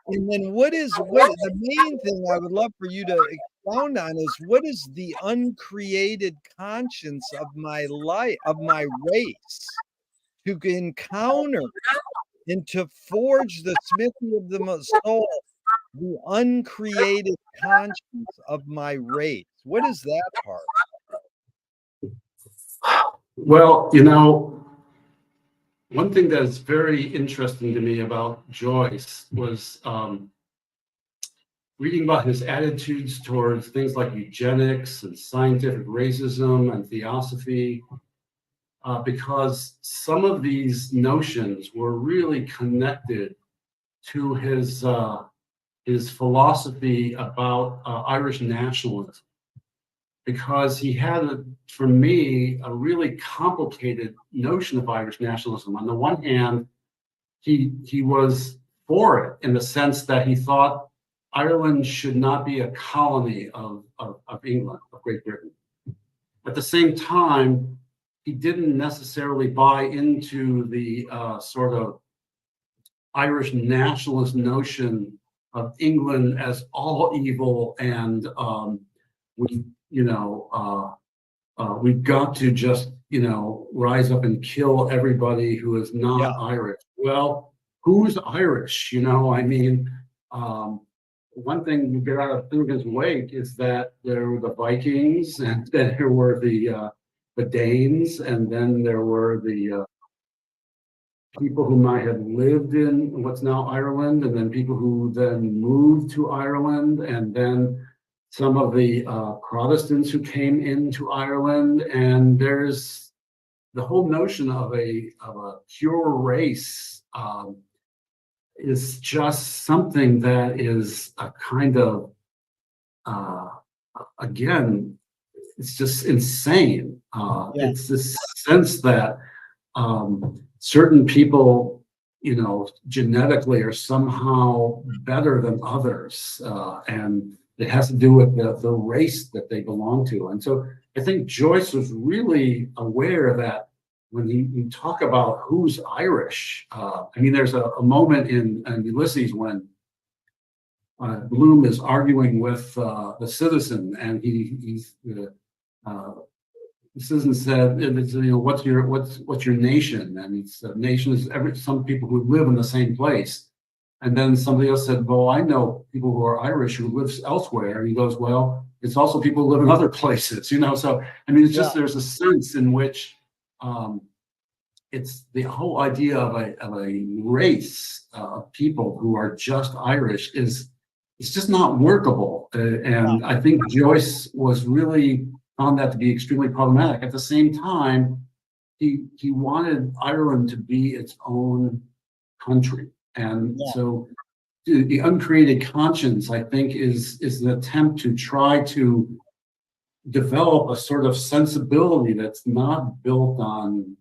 and then what the main thing I would love for you to expound on is, what is the uncreated conscience of my life, of my race, to encounter and to forge the smithy of the soul, the uncreated conscience of my race. What is that part? Well, one thing that's very interesting to me about Joyce was reading about his attitudes towards things like eugenics and scientific racism and theosophy, because some of these notions were really connected to his philosophy about Irish nationalism, because he had, for me, a really complicated notion of Irish nationalism. On the one hand, he was for it in the sense that he thought Ireland should not be a colony of England, of Great Britain. At the same time, he didn't necessarily buy into the sort of Irish nationalist notion of England as all evil, and we've got to just rise up and kill everybody who is not Irish. Well, who's Irish? I mean, one thing you get out of Finnegan's Wake is that there were the Vikings, and then there were the Danes, and then there were the people who might have lived in what's now Ireland, and then people who then moved to Ireland, and then some of the Protestants who came into Ireland. And there's the whole notion of a pure race is just something that is a kind of again, it's just insane. It's this sense that certain people, genetically are somehow better than others, and it has to do with the race that they belong to. And so I think Joyce was really aware that when you talk about who's Irish, I mean, there's a moment in Ulysses when Bloom is arguing with the citizen, and the citizen said, what's your nation? And it's nation is some people who live in the same place. And then somebody else said, well, I know people who are Irish who live elsewhere. And he goes, well, it's also people who live in other places, So, I mean, it's just, there's a sense in which it's the whole idea of a race of people who are just Irish it's just not workable. And I think Joyce was really found that to be extremely problematic. At the same time, he wanted Ireland to be its own country. And so the uncreated conscience, I think, is an attempt to try to develop a sort of sensibility that's not built on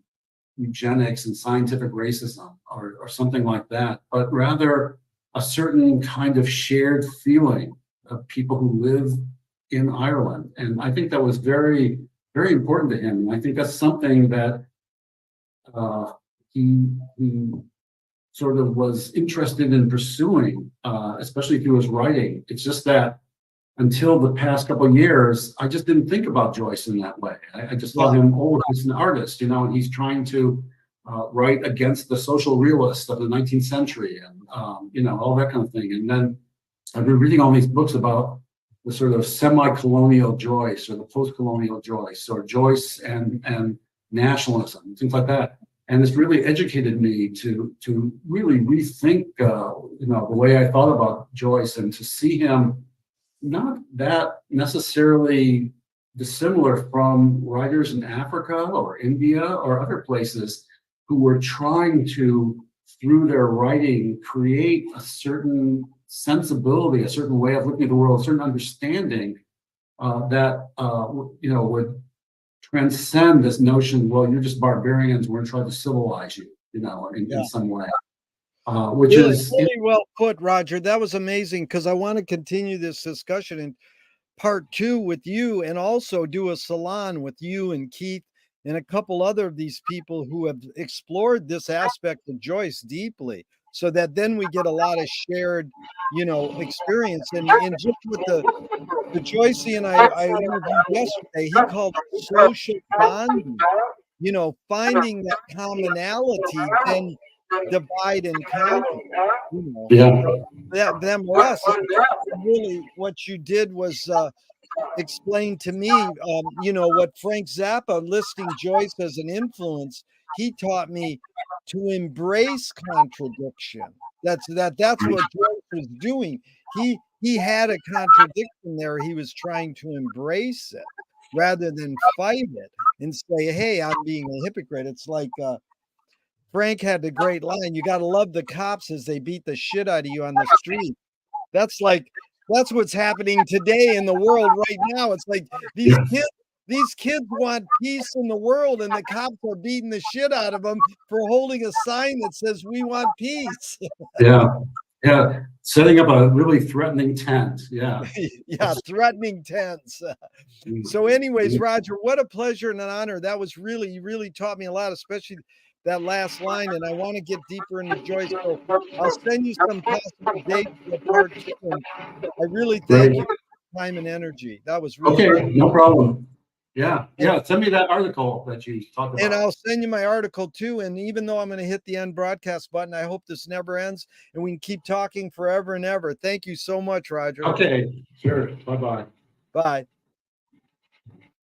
eugenics and scientific racism or something like that, but rather a certain kind of shared feeling of people who live in Ireland. And I think that was very, very important to him. And I think that's something that he sort of was interested in pursuing, especially through his writing. It's just that until the past couple of years, I just didn't think about Joyce in that way. I just thought him, oh, he's an artist, you know, and he's trying to write against the social realist of the 19th century and, you know, all that kind of thing. And then I've been reading all these books about the sort of semi-colonial Joyce or the post-colonial Joyce or Joyce and nationalism, things like that. And it's really educated me to really rethink, you know, the way I thought about Joyce and to see him not that necessarily dissimilar from writers in Africa or India or other places who were trying to, through their writing, create a certain sensibility, a certain way of looking at the world, a certain understanding that you know, would transcend this notion, well, you're just barbarians, we're trying to civilize you, you know, in some way. Which really, is really well put, Roger. That was amazing, because I want to continue this discussion in part 2 with you, and also do a salon with you and Keith and a couple other of these people who have explored this aspect of Joyce deeply, so that then we get a lot of shared, you know, experience. And just with the Joycean I interviewed yesterday, he called it social bonding, you know, finding that commonality, then divide and conquer, you know. Them or us. Really, what you did was explain to me, you know, what Frank Zappa, listing Joyce as an influence, he taught me to embrace contradiction. That's what Joyce was doing. He had a contradiction there. He was trying to embrace it rather than fight it and say, hey, I'm being a hypocrite. It's like Frank had the great line, you got to love the cops as they beat the shit out of you on the street. That's what's happening today in the world right now. It's like these kids want peace in the world, and the cops are beating the shit out of them for holding a sign that says we want peace. Yeah, setting up a really threatening tent. Yeah. Threatening tents. So anyways, Roger, what a pleasure and an honor. That was really, you really taught me a lot, especially that last line, and I want to get deeper into Joyce. So I'll send you some possible dates for part 2. And I really thank you for your time and energy. That was really okay. No problem. Yeah. Send me that article that you talked about. And I'll send you my article too. And even though I'm going to hit the end broadcast button, I hope this never ends and we can keep talking forever and ever. Thank you so much, Roger. Okay, sure. Bye-bye. Bye.